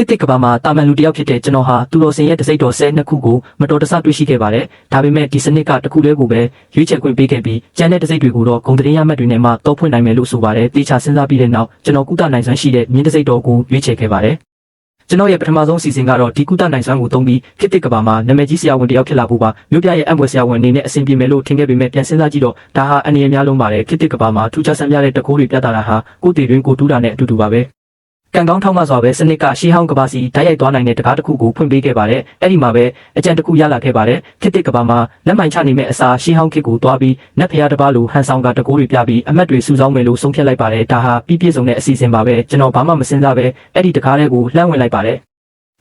ခေတ်သစ်ကဘာမှာတာမန်လူတယောက်ဖြစ်တဲ့ကျွန်တော်ဟာသူတော်စင်ရဲ့တစိမ့်တော်12ခုကိုမတော်တဆတွေ့ရှိခဲ့ပါတယ်။ဒါပေမဲ့ဒီစနစ်ကတစ်ခုတည်းကိုပဲရွေးချယ်ခွင့်ပေးခဲ့ပြီးကျန်တဲ့တစိမ့်တွေကိုတော့ဂုဏ်သတင်းရမှတ်တွေနဲ့မှတောဖွင့်နိုင်မယ်လို့ဆိုပါတယ်။တေချာစဉ်းစားပြီးတဲ့နောက်ကျွန်တော်ကုသနိုင်စွမ်းရှိတဲ့မြင်းတစိမ့်တော်ကိုရွေးချယ်ခဲ့ပါတယ်။ကျွန်တော်ရဲ့ပထမဆုံးအစီအစဉ်ကတော့ဒီကုသနိုင်စွမ်းကိုသုံးပြီးခေတ်သစ်ကဘာမှာနာမည်ကြီးဆရာဝန်တယောက်ဖြစ်လာဖို့ပါမြို့ပြရဲ့အံ့ဖွယ်ဆရာဝန်အနေနဲ့အဆင်ပြေမယ်လို့ထင်ခဲ့ပေမဲ့ပြန်စဉ်းစားကြည့်တော့ဒါဟာအနေအများလုံးပါတယ်ခေတ်သစ်ကဘာမှာထူးခြားဆန်းပြတဲ့တကိုးတွေပြသတာဟာကိုယ်တည်တွင်ကိုတူးတာနဲ့အတူတူပါပဲကံကောင်းထောက်မှစွာပဲစနစ်ကရှေးဟောင်းကဘာစီတိုက်ရိုက်သွားနိုင်တဲ့တကားတစ်ခုကိုဖွင့်ပေးခဲ့ပါတယ်။အဲ့ဒီမှာပဲအကြံတစ်ခုရလာခဲ့ပါတယ်။ခေတ်သစ်ကဘာမှာလက်မှန်ချနေမဲ့အစားရှေးဟောင်းခေတ်ကိုသွားပြီးနတ်ဖျားတစ်ပါးလိုဟန်ဆောင်ကတကိုးတွေပြပြီးအမတ်တွေစုဆောင်းမယ်လို့ဆုံးဖြတ်လိုက်ပါတယ်။ဒါဟာပြည့်စုံတဲ့အစီအစဉ်ပါပဲ။ကျွန်တော်ဘာမှမစင်စားပဲအဲ့ဒီတကားလေးကိုလှမ်းဝင်လိုက်ပါတယ်။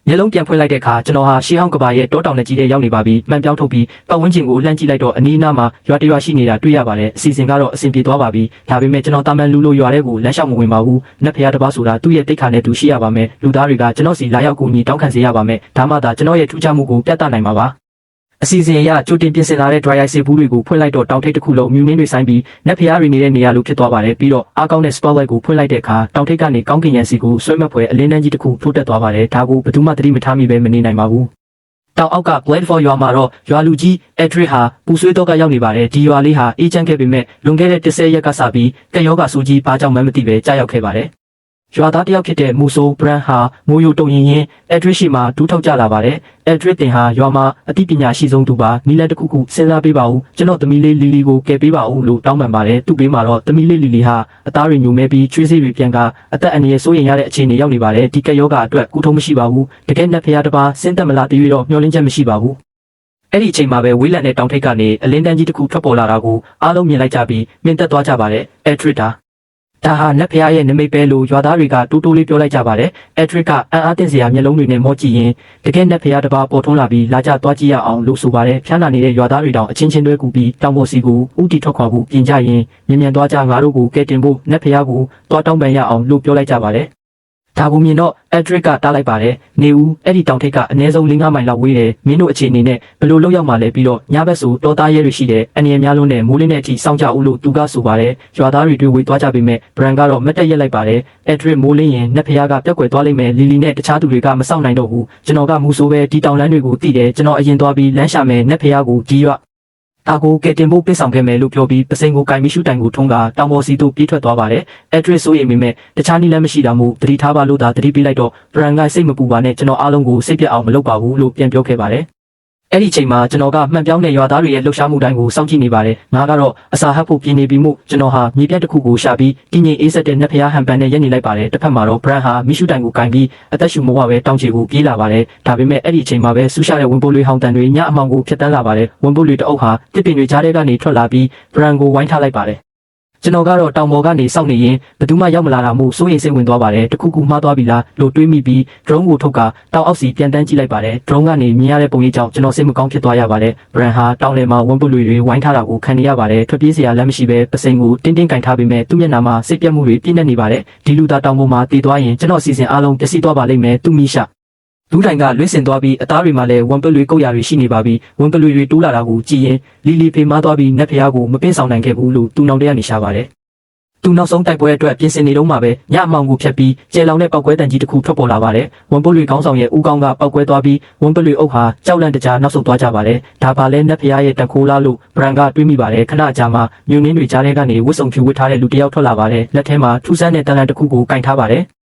မျက်လုံးပြန်ဖွင့်လိုက်တဲ့အခါကျွန်တော်ဟာရှေးဟောင်းကဘာရဲ့တောတောင်နဲ့ကြီးတဲ့ရောက်နေပါပြီ။မှန်ပြောင်းထုတ်ပြီးပတ်ဝန်းကျင်ကိုလှမ်းကြည့်လိုက်တော့အနီးအနားမှာရွာတရွာရှိနေတာတွေ့ရပါတယ်။အစီအစဉ်ကတော့အဆင်ပြေသွားပါပြီ။ဒါပေမဲ့ကျွန်တော်တာမန်လူလိုရွာတဲ့ကိုလမ်းလျှောက်မဝင်ပါဘူး။နတ်ဖျားတစ်ပါးဆိုတာသူ့ရဲ့တိတ်ခါနဲ့သူရှိရပါမယ်။လူသားတွေကကျွန်တော်စီလာရောက်ကူညီတောင်းခံစေရပါမယ်။ဒါမှသာကျွန်တော်ရဲ့ထူးခြားမှုကိုပြသနိုင်မှာပါ။အစီအစဉ်အရကြိုတင်ပြင်ဆင်လာတဲ့ dry ice ဘူးတွေကိုဖွင့်လိုက်တော့တောင်ထိပ်တစ်ခုလုံးမြူနင်းတွေဆိုင်ပြီးနက်ဖျားတွေနေတဲ့နေရာလိုဖြစ်သွားပါတယ်ပြီးတော့အားကောင်းတဲ့ spotlight ကိုဖွင့်လိုက်တဲ့အခါတောင်ထိပ်ကနေကောင်းကင်ရံစီကိုဆွဲမက်ဖွယ်အလင်းတန်းကြီးတစ်ခုထိုးတက်သွားပါတယ်ဒါကိုဘယ်သူမှသတိမထားမိပဲမနေနိုင်ပါဘူးတောင်အောက်က Bladeford ရွာမှာတော့ရွာလူကြီး Edric ဟာပူဆွေးတော့ကရောက်နေပါတယ်ဒီရွာလေးဟာအေးချမ်းခဲ့ပေမဲ့လွန်ခဲ့တဲ့10ရက်ကစပြီးကက်ယောဂဆိုကြီးဘာကြောင့်မှမသိပဲကြာရောက်ခဲ့ပါတယ်ရွာသားတယောက်ဖြစ်တဲ့မူဆိုဘရန်ဟာမိုးယိုတုံရင်ရင်အက်ဒရစ်ရှိမှဒူးထောက်ကြလာပါတယ်အက်ဒရစ်တင်ဟာရွာမှာအသိပညာရှိဆုံးသူပါနီလက်တစ်ခုခုစဉ်းစားပေးပါဦးကျွန်တော်သမီးလေးလီလီကိုကယ်ပေးပါဦးလို့တောင်းပန်ပါတယ်သူ့ဘေးမှာတော့သမီးလေးလီလီဟာအသားတွေညိုမဲပြီးချွေးစေးတွေပြန်ကအသက်အန္တရာယ်စိုးရိမ်ရတဲ့အခြေအနေရောက်နေပါတယ်ဒီကက်ယောဂအတွက်ကုထုံးမရှိပါဘူးတကယ်နက်ဖျားတစ်ပါးစဉ်းသက်မလားတရွေ့တော့မျောလင်းချက်မရှိပါဘူးအဲ့ဒီအချိန်မှာပဲဝေးလံတဲ့တောင်ထိပ်ကနေအလင်းတန်းကြီးတစ်ခုထွက်ပေါ်လာတာကိုအားလုံးမြင်လိုက်ကြပြီးမြင်သက်သွားကြပါတယ်အက်ဒရစ်ဒါဟာနတ်ဖျားရဲ့နမိတ်ပဲလို့ရွာသားတွေကတိုးတိုးလေးပြောလိုက်ကြပါတယ်။အက်ဒရစ်ကအံ့အားသင့်စရာမျက်လုံးတွေနဲ့မောကြည့်ရင်တကယ်နတ်ဖျားတစ်ပါးပေါ်ထွန်းလာပြီးလာကြသွားကြည့်ရအောင်လို့ဆိုပါတယ်။ဖျားနာနေတဲ့ရွာသားတွေတောင်အချင်းချင်းတွဲကူပြီးတောင်ပေါ်စီကိုဥတီထွက်ခွာဖို့ပြင်ကြရင်မြင်သွားကြငါတို့ကိုကဲတင်ဖို့နတ်ဖျားကိုသွားတောင်းပန်ရအောင်လို့ပြောလိုက်ကြပါတယ်။ဒါကိုမြင်တော့အက်ဒရစ်ကတားလိုက်ပါတယ်။နေဦးအဲ့ဒီတောင်ထိပ်ကအနည်းဆုံး5မိုင်လောက်ဝေးတယ်။မင်းတို့အခြေအနေနဲ့ဘယ်လိုလုပ်ရောက်မှလဲပြီးတော့ညဘက်ဆိုတောသားရဲတွေရှိတယ်။အနေအများလုံးနဲ့မိုးလင်းတဲ့အထိစောင့်ကြဦးလို့သူကဆိုပါတယ်။ရွာသားတွေတွေ့ဝေးသွားကြပေမဲ့ဘရန်ကတော့မတ်တက်ရက်လိုက်ပါတယ်။အက်ဒရစ်မိုးလင်းရင်နတ်ဖျားကပြက်ကွယ်သွားလိမ့်မယ်။လီလီနဲ့တခြားသူတွေကမစောင့်နိုင်တော့ဘူး။ကျွန်တော်ကမူဆိုးပဲဒီတောင်လမ်းတွေကိုသိတယ်။ကျွန်တော်အရင်သွားပြီးလမ်းရှာမယ်နတ်ဖျားကိုကြီးရွတာကိုကဲတင်ဖို့ပြဆောင်ခဲ့မယ်လို့ပြောပြီးပစိန်ကိုကင်မီရှူတိုင်ကိုထုံးကတောင်ပေါ်စီတို့ပြေးထွက်သွားပါတယ်။အက်ဒရစ်ဆိုရင်မိမဲ့တခြားနည်းလမ်းမရှိတာမို့သတိထားပါလို့သာသတိပေးလိုက်တော့ဘရန်ကစိတ်မပူပါနဲ့ကျွန်တော်အားလုံးကိုစိတ်ပြတ်အောင်မလုပ်ပါဘူးလို့ပြန်ပြောခဲ့ပါတယ်။အဲ့ဒီအချိန်မှာကျွန်တော်ကမှန်ပြောင်းတဲ့ရွာသားတွေရဲ့လှုပ်ရှားမှုတိုင်းကိုစောင့်ကြည့်နေပါတယ်။ငါကတော့အစာဟပ်ဖို့ပြင်နေပြီမို့ကျွန်တော်ဟာမြေပြတ်တစ်ခုကိုရှာပြီးတင်းငင်အေးဆက်တဲ့နက်ဖျားဟန်ပန်နဲ့ရက်နေလိုက်ပါတယ်။တစ်ဖက်မှာတော့ဘရန်ဟာမီရှူတိုင်ကိုကင်ပြီးအသက်ရှူမဝပဲတောင်းချေကိုပြေးလာပါတယ်။ဒါပေမဲ့အဲ့ဒီအချိန်မှာပဲဆူရှာတဲ့ဝင်ပိုးလေးဟောင်းတန်တွေညအမောင်ကိုဖျက်တမ်းလာပါတယ်။ဝင်ပိုးလေးတအုပ်ဟာတစ်ပင်တွေကြားထဲကနေထွက်လာပြီးဘရန်ကိုဝိုင်းထားလိုက်ပါတယ်ကျွန်တော်ကတော့တောင်ပေါ်ကနေစောင့်နေရင်ဘယ်သူမှရောက်မလာတာမို့စိုးရိမ်စိတ်ဝင်သွားပါတယ်တခုခုမှားသွားပြီလားလို့တွေးမိပြီး drone ကိုထုတ်ကတောင်အောက်စီပြန်တန်းကြည့်လိုက်ပါတယ် drone ကနေမြင်ရတဲ့ပုံရိပ်ကြောင့်ကျွန်တော်စိတ်မကောင်းဖြစ်သွားရပါတယ်ဘရန်ဟာတောင်လယ်မှာဝန်းပုလွေတွေဝိုင်းထားတာကိုခံနေရပါတယ်ထွက်ပြေးစရာလမ်းမရှိပဲပစိန်ကိုတင်းတင်းကင်ထားပေမဲ့သူ့မျက်နှာမှာစိတ်ပြတ်မှုတွေပြည့်နေနေပါတယ်ဒီလူသားတောင်ပေါ်မှာတည်သွားရင်ကျွန်တော်အစီအစဉ်အားလုံးပျက်စီးသွားပါလိမ့်မယ်သူမိရှာလူတိုင်ကလွှင့်စင်သွားပြီးအသားတွေမှာလည်းဝမ်ပလွေကုတ်ရာတွေရှိနေပါပြီဝမ်ပလွေတွေတိုးလာတာကိုကြည့်ရင်လီလီဖေမားသွားပြီးနတ်ဖျားကိုမပင်းဆောင်နိုင်ခဲ့ဘူးလို့သူနောင်တရနေရှာပါတယ်သူနောက်ဆုံးတိုက်ပွဲအတွက်ပြင်ဆင်နေတော့မှပဲညအမောင်ကိုဖျက်ပြီးကျဲလောင်တဲ့ပောက်ကွဲတန်ကြီးတစ်ခုထွက်ပေါ်လာပါတယ်။ဝန်ပုတ်လွေခေါင်းဆောင်ရဲ့ဦးကောင်းကပောက်ကွဲသွားပြီးဝန်ပုတ်လွေအုပ်ဟာကြောက်လန့်တကြားနောက်ဆုတ်သွားကြပါတယ်။ဒါပါလဲနတ်ဖျားရဲ့တခိုးလားလို့ဘရန်ကတွေးမိပါတယ်။ခဏကြာမှမြူနင်းတွေကြားထဲကနေဝတ်စုံဖြူဝတ်ထားတဲ့လူတစ်ယောက်ထွက်လာပါတယ်။လက်ထဲမှာထူးဆန်းတဲ့တန်လန်တစ်ခုကိုကင်ထားပါတယ်။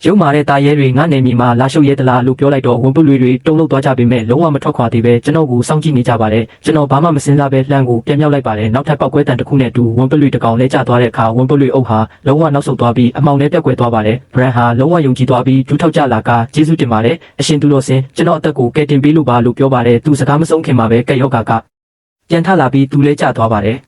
ရုံမာတဲ့တာရဲတွေငါနယ်မြေမှာလာရှုပ်ရဲတလားလို့ပြောလိုက်တော့ဝန်ပုတ်လွေတွေတုံ့လောက်သွားကြပေမဲ့လုံးဝမထွက်ခွာသေးပဲကျွန်တော်ကိုစောင့်ကြည့်နေကြပါတယ်ကျွန်တော်ဘာမှမစင်စားပဲလှမ်းကိုပြန်မြောက်လိုက်ပါတယ်နောက်ထပ်ပောက်ကွဲတန်တစ်ခုနဲ့အတူဝန်ပုတ်လွေတစ်ကောင်လဲကျသွားတဲ့အခါဝန်ပုတ်လွေအုပ်ဟာလုံးဝနောက်ဆုတ်သွားပြီးအမောင်နဲ့ပြက်ကွယ်သွားပါတယ်ဘရန်ဟာလုံးဝယုံကြည်သွားပြီးဒူးထောက်ကြလာကကျေးဇူးတင်ပါတယ်အရှင်သူတော်စင်ကျွန်တော်အသက်ကိုကယ်တင်ပေးလို့ပါလို့ပြောပါတယ်သူစကားမဆုံးခင်မှာပဲကက်ယောဂါကပြန်ထလာပြီးသူလဲကျသွားပါတယ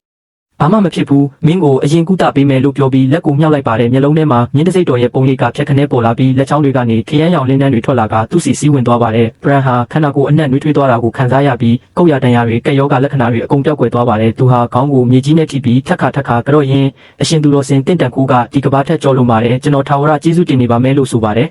်ဘာမှမဖြစ်ဘူးမင်းကိုအရင်ကုသပေးမယ်လို့ပြောပြီးလက်ကိုမြှောက်လိုက်ပါတယ်မျက်လုံးထဲမှာမြင်းတစိမ့်တော်ရဲ့ပုံရိပ်ကဖြတ်ခနဲပေါ်လာပြီးလက်ချောင်းတွေကနေခရမ်းရောင်လင်းတန်းတွေထွက်လာကသူ့စီစီးဝင်သွားပါတယ်ဘရန်ဟာခန္ဓာကိုယ်အနှံ့နှွေးထွေးသွားတာကိုခံစားရပြီးကုတ်ရတန်ရတွေကက်ယောဂလက္ခဏာတွေအကုန်ပြောက်ကွယ်သွားပါတယ်သူဟာခေါင်းကိုမြေကြီးနဲ့ထိပြီးထက်ခါကြော့ရင်အရှင်သူတော်စင်တင့်တန်ကိုကဒီကဘာထက်ကြော်လွန်ပါတယ်ကျွန်တော်ထာဝရကျေးဇူးတင်နေပါမယ်လို့ဆိုပါတယ်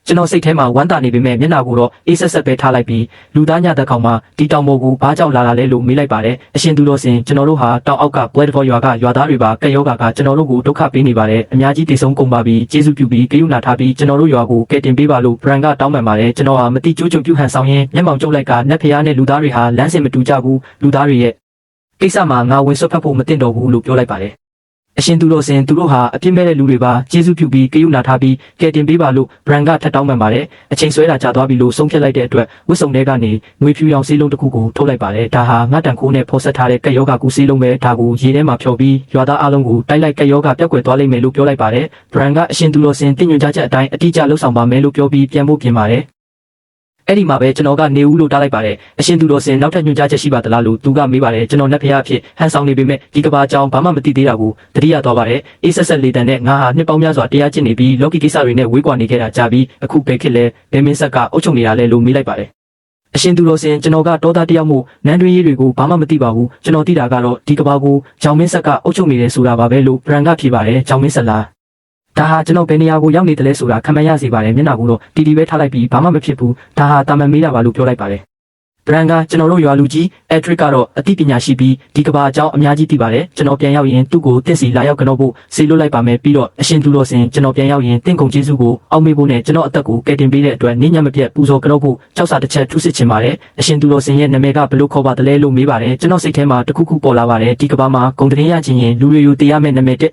ကျွန်တော်စိတ်ထဲမှာဝမ်းသာနေပေမဲ့မျက်နှာကိုတော့အေးဆက်ဆက်ပဲထားလိုက်ပြီးလူသားညတဲ့ကောင်မှဒီတောင်ပေါ်ကိုဘာကြောက်လာတာလဲလို့မေးလိုက်ပါတယ်အရှင်သူတော်စင်ကျွန်တော်တို့ဟာတောင်အောက်ကပွဲတော်ရွာကရွာသားတွေပါကက်ယောဂါကကျွန်တော်တို့ကိုဒုက္ခပေးနေပါတယ်အများကြီးတိတ်ဆုံးကုန်ပါပြီကျေးဇူးပြုပြီးဂရုဏာထားပြီးကျွန်တော်တို့ရွာကိုကယ်တင်ပေးပါလို့ဘရန်ကတောင်းပန်ပါတယ်ကျွန်တော်ဟာမတိကျိုးကြုံပြုဟန်ဆောင်ရင်မျက်မှောင်ကျုပ်လိုက်ကနတ်ဖျားနဲ့လူသားတွေဟာလမ်းစဉ်မတူကြဘူးလူသားတွေရဲ့ကိစ္စမှာငါဝင်ဆွတ်ဖက်ဖို့မသင့်တော်ဘူးလို့ပြောလိုက်ပါတယ်အရှင်သူတော်စင်သူတို့ဟာအပြစ်မဲ့တဲ့လူတွေပါကျေးဇူးပြုပြီးဂရုဏာထားပြီးကယ်တင်ပေးပါလို့ဘရန်ကထပ်တောင်းပန်ပါတယ်အချိန်ဆွဲတာကြာသွားပြီလို့ဆုံးဖြတ်လိုက်တဲ့အတွက်ဝစ်စုံထဲကနေငွေဖြူရောင်ဆေးလုံးတစ်ခုကိုထုတ်လိုက်ပါတယ်ဒါဟာငါတန်ခိုးနဲ့ဖော်ဆက်ထားတဲ့ကက်ယောဂါကူဆေးလုံးပဲဒါကိုရေထဲမှာဖြော်ပြီးရွာသားအလုံးကိုတိုက်လိုက်ကက်ယောဂါပြက်ကွယ်သွားလိမ့်မယ်လို့ပြောလိုက်ပါတယ်ဘရန်ကအရှင်သူတော်စင်တင့်ညွှန်ကြားချက်အတိုင်းအတိအကျလှုပ်ဆောင်ပါမယ်လို့ပြောပြီးပြန်ဖို့ပြင်ပါတယ်အဲ့ဒီမှာပဲကျွန်တော်ကနေဦးလို့တားလိုက်ပါတယ်အရှင်သူတော်စင်နောက်ထပ်ညွှန်ကြားချက်ရှိပါသလားလို့သူကမေးပါတယ်ကျွန်တော်နတ်ဖျားအဖြစ်ဟန်ဆောင်နေပေမဲ့ဒီကဘာအကြောင်းဘာမှမသိသေးတာကိုတတိယသွားပါတယ်အေးဆက်ဆက်လေးတန်နဲ့ငါဟာနှစ်ပေါင်းများစွာတရားကျင့်နေပြီးလောကီကိစ္စတွေနဲ့ဝေးကွာနေခဲ့တာကြာပြီးအခုပဲခစ်လဲဘယ်မင်းဆက်ကအုပ်ချုပ်နေတာလဲလို့မေးလိုက်ပါတယ်အရှင်သူတော်စင်ကျွန်တော်ကတောသားတယောက်မို့နန်းတွင်းရေးတွေကိုဘာမှမသိပါဘူးကျွန်တော်သိတာကတော့ဒီကဘာကိုဂျောင်မင်းဆက်ကအုပ်ချုပ်နေတယ်ဆိုတာပါပဲလို့ဘရန်ကဖြေပါတယ်ဂျောင်မင်းဆက်လားဒါဟာကျွန်တော်ဘယ်နေရာကိုရောက်နေတယ်လဲဆိုတာခံမရစေပါတယ်မျက်နှာကိုတော့တီတီပဲထားလိုက်ပြီးဘာမှမဖြစ်ဘူးဒါဟာတာမန်မေးတာပါလို့ပြောလိုက်ပါတယ်ဘရန်ကကျွန်တော်တို့ရွာလူကြီးအက်ထရစ်ကတော့အသိပညာရှိပြီးဒီကဘာအကြောင်းအများကြီးသိပါတယ်ကျွန်တော်ပြန်ရောက်ရင်သူ့ကိုတင့်စီလာရောက်ကတော့ဖို့ဆေးလွတ်လိုက်ပါမယ်ပြီးတော့အရှင်သူတော်စင်ကျွန်တော်ပြန်ရောက်ရင်တင့်ကုန်ကျေးဇူးကိုအောက်မေ့ဖို့နဲ့ကျွန်တော်အသက်ကိုကယ်တင်ပေးတဲ့အတွက်နင်းညံ့မပြတ်ပူဇော်ကတော့ဖို့ကြောက်စာတစ်ချက်ထူးစစ်ချင်ပါတယ်အရှင်သူတော်စင်ရဲ့နာမည်ကဘယ်လိုခေါ်ပါသလဲလို့မေးပါတယ်ကျွန်တော်စိတ်ထဲမှာတခုခုပေါ်လာပါတယ်ဒီကဘာမှာဂုံတရင်ရခြင်းရင်လူတွေယူတရားမဲ့နာမည်တဲ့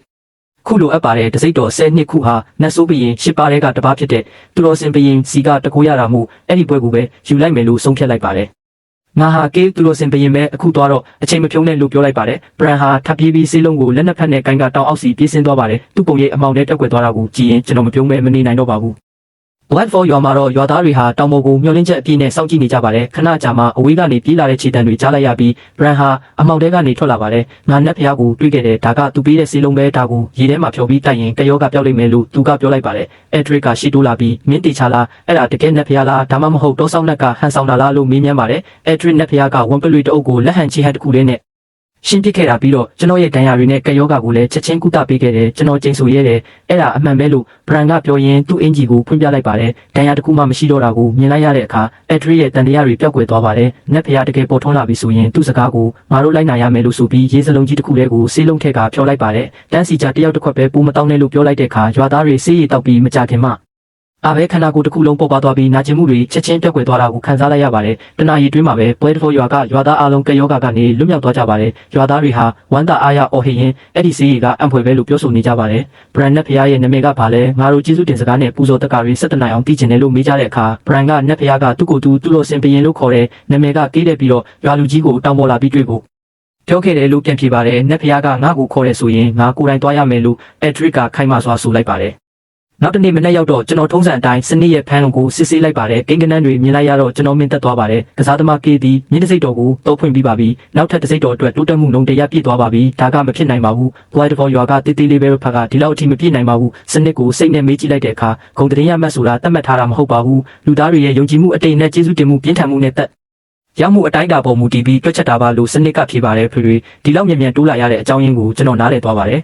ခုလိုအပ်ပါတယ်တစိမ့်တော်10နှစ်ခုဟာနတ်ဆိုးဘရင်10ပါးတဲကတပါးဖြစ်တဲ့သူတော်စင်ဘရင်စီကတကိုးရတာမှုအဲ့ဒီဘွဲကိုပဲယူလိုက်မယ်လို့ဆုံးဖြတ်လိုက်ပါတယ်ငါဟာကေးသူတော်စင်ဘရင်ပဲအခုသွားတော့အချိန်မဖြုံးနဲ့လို့ပြောလိုက်ပါတယ်ဘရန်ဟာထပ်ပြေးပြီးဆေးလုံးကိုလက်နက်ဖက်နဲ့ကိုင်းကတောင်အောက်စီပြေးဆင်းသွားပါတယ်သူ့ပုံရိပ်အမောင်ထဲတက်ွက်သွားတာကိုကြည့်ရင်ကျွန်တော်မပြုံးမဲမနေနိုင်တော့ပါဘူးBlood for ရွာမှာတော့ရွာသားတွေဟာတောင်ပေါ်ကိုမျောလင်းချက်အပြည့်နဲ့စောင့်ကြည့်နေကြပါတယ်ခဏကြာမှအဝေးကနေပြေးလာတဲ့ခြေတံတွေကြားလိုက်ရပြီးဘရန်ဟာအမောင်တဲကနေထွက်လာပါတယ်ငါနတ်ဖျားကိုတွေးခဲ့တယ်ဒါကသူပေးတဲ့စီလုံးပဲဒါကိုရေထဲမှာဖြောပြီးတိုက်ရင်ကယောဂပြောက်လိမ့်မယ်လို့သူကပြောလိုက်ပါတယ်အက်ဒရစ်ကရှီတိုးလာပြီးမင်းတီချလားအဲ့ဒါတကယ်နတ်ဖျားလားဒါမှမဟုတ်တောဆောင်းနတ်ကဟန်ဆောင်တာလားလို့မေးမြန်းပါတယ်အက်ဒရစ်နတ်ဖျားကဝန်ပလွေတအုပ်ကိုလက်ဟန်ချီဟတ်တစ်ခုလေးနဲ့ရှင်းပြခဲ့တာပြီးတော့ကျွန်တော်ရဲ့ဒဏ်ရာတွေနဲ့ကယောဂါကိုလည်းချက်ချင်းကုသပေးခဲ့တယ်ကျွန်တော်ကျိန်ဆိုရဲတယ်အဲ့ဒါအမှန်ပဲလို့ဘရန်ကပြောရင်းသူ့အင်ဂျီကိုဖွင့်ပြလိုက်ပါတယ်ဒဏ်ရာတစ်ခုမှမရှိတော့တာကိုမြင်လိုက်ရတဲ့အခါအက်ဒရီရဲ့တန်တရားတွေပျောက်ကွယ်သွားပါတယ်နက်ဖျားတကယ်ပေါ်ထွန်းလာပြီဆိုရင်သူ့စကားကိုငါတို့လိုက်နိုင်ရမယ်လို့ဆိုပြီးရေးစလုံးကြီးတစ်ခုလေးကိုဆေးလုံးထက်ကဖြောလိုက်ပါတယ်တန်းစီချတယောက်တစ်ခွက်ပဲပူမတောင်းနဲ့လို့ပြောလိုက်တဲ့အခါရွာသားတွေဆေးရည်တောက်ပြီးမကြခင်မှအဘဲခန္ဓာကိုယ်တစ်ခုလုံးပုတ်ပါသွားပြီးနာကျင်မှုတွေချက်ချင်းပြက်ကွယ်သွားတာကိုခံစားလိုက်ရပါတယ်တနာရီတွင်းမှာပဲပွဲတော်ရွာကရွာသားအလုံးကယောဂါကနေလွတ်မြောက်သွားကြပါတယ်ရွာသားတွေဟာဝမ်းသာအားရအော်ဟစ်ရင်အဲ့ဒီစီးရီကအံဖွယ်ပဲလို့ပြောဆိုနေကြပါတယ်ဘရန်နက်ဖျားရဲ့နာမည်ကဘာလဲငါတို့ကျေးဇူးတင်စကားနဲ့ပူဇော်တက္ကရာ17နိုင်အောင်တည်ကျင်တယ်လို့မေးကြတဲ့အခါဘရန်ကနက်ဖျားကသူ့ကိုယ်သူတော်စင်ပရင်လို့ခေါ်တဲ့နာမည်ကကေးတဲ့ပြီးတော့ရွာလူကြီးကိုတောင်းပေါ်လာပြီးတွေ့ဖို့ပြောခဲ့တယ်လို့ပြန်ဖြေပါတယ်နက်ဖျားကငါ့ကိုခေါ်တယ်ဆိုရင်ငါကိုယ်တိုင်သွားရမယ်လို့အက်ဒရစ်ကခိုင်မာစွာဆိုလိုက်ပါတယ်နောက်တနေ့မနေ့ရောက်တော့ကျွန်တော်ထုံးစံအတိုင်းစနစ်ရဲ့ဖန်းကိုစစ်ဆေးလိုက်ပါတယ်ကိန်းကနန်းတွေမြင်လိုက်ရတော့ကျွန်တော်မင်းသက်သွားပါတယ်ကစားသမားကေးသည်မြင်းတစိတ်တော်ကိုတောဖွင့်ပြီးပါပြီနောက်ထပ်တစိတ်တော်အတွက်တိုးတက်မှုလုံးတရပြည့်သွားပါပြီဒါကမဖြစ်နိုင်ပါဘူးဘွိုင်းတော်ရွာကတေးသေးလေးပဲဖက်ကဒီလောက်အထိမပြည့်နိုင်ပါဘူးစနစ်ကိုစိတ်နဲ့မေးကြည့်လိုက်တဲ့အခါဂုံတရင်ရမှတ်ဆိုတာသတ်မှတ်ထားတာမဟုတ်ပါဘူးလူသားတွေရဲ့ယုံကြည်မှုအတိတ်နဲ့ကျေးဇူးတင်မှုပြင်းထန်မှုနဲ့သက်ရောက်မှုအတိုင်းအတာပေါ်မူတည်ပြီးတွက်ချက်တာပါလို့စနစ်ကဖြေပါတယ်ဖေဒီလောက်မြန်မြန်တိုးလာရတဲ့အကြောင်းရင်းကိုကျွန်တော်နားလည်သွားပါတယ်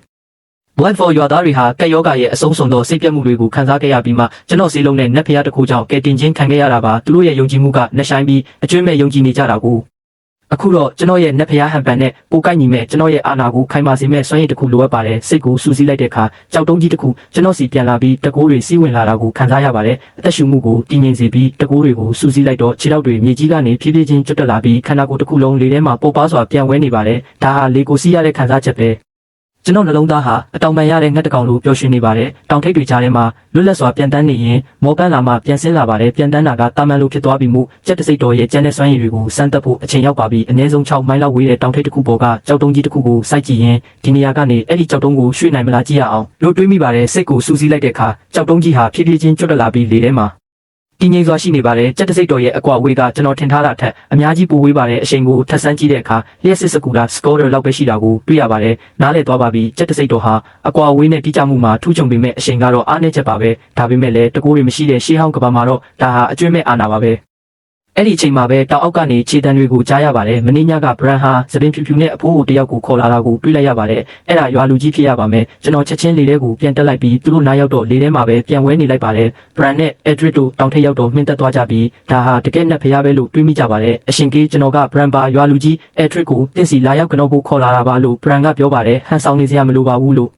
Blood for ရွာသားတွေဟာကက်ယောဂါရဲ့အဆုံးစွန်သောစိတ်ပြတ်မှုတွေကိုခံစားခဲ့ရပြီးမှကျွန်တော်စီလုံးနဲ့နက်ဖျားတစ်ခုကြောင့်ကယ်တင်ခြင်းခံခဲ့ရတာပါသူတို့ရဲ့ယုံကြည်မှုကနှဆိုင်ပြီးအကျွမ်းမဲ့ယုံကြည်နေကြတာကိုအခုတော့ကျွန်တော်ရဲ့နက်ဖျားဟန်ပန်နဲ့ပိုကိုက်ညီမဲ့ကျွန်တော်ရဲ့အာနာကိုခိုင်မာစေမဲ့စွမ်းရည်တစ်ခုလိုအပ်ပါတယ်စိတ်ကိုစူးစီးလိုက်တဲ့အခါကြောက်တုံးကြီးတစ်ခုကျွန်တော်စီပြန်လာပြီးတကိုးတွေစီးဝင်လာတာကိုခံစားရပါတယ်အသက်ရှူမှုကိုတည်ငြိမ်စေပြီးတကိုးတွေကိုစူးစီးလိုက်တော့ခြေထောက်တွေမြေကြီးကနေဖြည်းဖြည်းချင်းကျွတ်တက်လာပြီးခန္ဓာကိုယ်တစ်ခုလုံးလေထဲမှာပုတ်ပါစွာပြန်ဝဲနေပါတယ်ဒါဟာလေကိုစီးရတဲ့ခံစားချက်ပဲကျွန်တော်နှလုံးသားဟာအတောင်ပန်ရတဲ့ငှက်တကောင်လိုပျော်ရွှင်နေပါတယ်တောင်ထိပ်တွေကြားထဲမှာလွတ်လပ်စွာပြန်တန်းနေရင်မော်ပန်းလာမှပြန်ဆင်းလာပါတယ်ပြန်တန်းတာကတာမန်လိုဖြစ်သွားပြီးမှကြက်တစိတ်တော်ရဲ့ကျန်တဲ့စွမ်းရည်တွေကိုစမ်းသပ်ဖို့အချိန်ရောက်ပါပြီအနည်းဆုံး6မိုင်လောက်ဝေးတဲ့တောင်ထိပ်တစ်ခုပေါ်ကကြောက်တုံးကြီးတစ်ခုကိုစိုက်ကြည့်ရင်ဒီနေရာကနေအဲ့ဒီကြောက်တုံးကိုရွှေ့နိုင်မလားကြည့်ရအောင်လို့တွေးမိပါတယ်စိတ်ကိုစူးစီးလိုက်တဲ့အခါကြောက်တုံးကြီးဟာဖြည်းဖြည်းချင်းကျွတ်တက်လာပြီးလေထဲမှာတည်ငြိမ်စွာရှိနေပါတယ်ကြက်တစိတ်တော်ရဲ့အကွာဝေးကကျွန်တော်ထင်ထားတာထက်အများကြီးပိုဝေးပါတယ်အချိန်ကိုထပ်ဆန်းကြည့်တဲ့အခါလျှက်စစ်စကူလာစကော်ဒါလောက်ပဲရှိတာကိုတွေ့ရပါတယ်နားလည်သွားပါပြီကြက်တစိတ်တော်ဟာအကွာဝေးနဲ့တိကျမှုမှာထူးချွန်ပေမဲ့အချိန်ကတော့အားနည်းချက်ပါပဲဒါပေမဲ့လည်းတကိုးတွေမရှိတဲ့ရှေးဟောင်းကဘာမှာတော့ဒါဟာအကျွမ်းမဲ့အာဏာပါပဲ အဲ့ဒီအချိန်မှာပဲတောင်အောက်ကနေခြေတံတွေကိုကြားရပါတယ်မင်းညကဘရန်ဟာသပင်ဖြူဖြူနဲ့အဖိုးကိုတယောက်ကိုခေါ်လာတာကိုတွေ့လိုက်ရပါတယ်အဲ့ဒါရွာလူကြီးဖြစ်ရပါမယ်ကျွန်တော်ချက်ချင်းလေထဲကိုပြန်တက်လိုက်ပြီးသူတို့နားရောက်တော့လေထဲမှာပဲပြန်ဝဲနေလိုက်ပါတယ်ဘရန်နဲ့အက်ဒရစ်တို့တောင်ထက်ရောက်တော့မှင်းသက်သွားကြပြီးဒါဟာတကယ်နဲ့ဖျားပဲလို့တွေးမိကြပါတယ်အရှင်ကြီးကျွန်တော်ကဘရန်ပါရွာလူကြီးအက်ဒရစ်ကိုတင်စီလာရောက်ကျွန်တော်ကိုခေါ်လာတာပါလို့ဘရန်ကပြောပါတယ်ဟန်ဆောင်နေစရာမလိုပါဘူးလို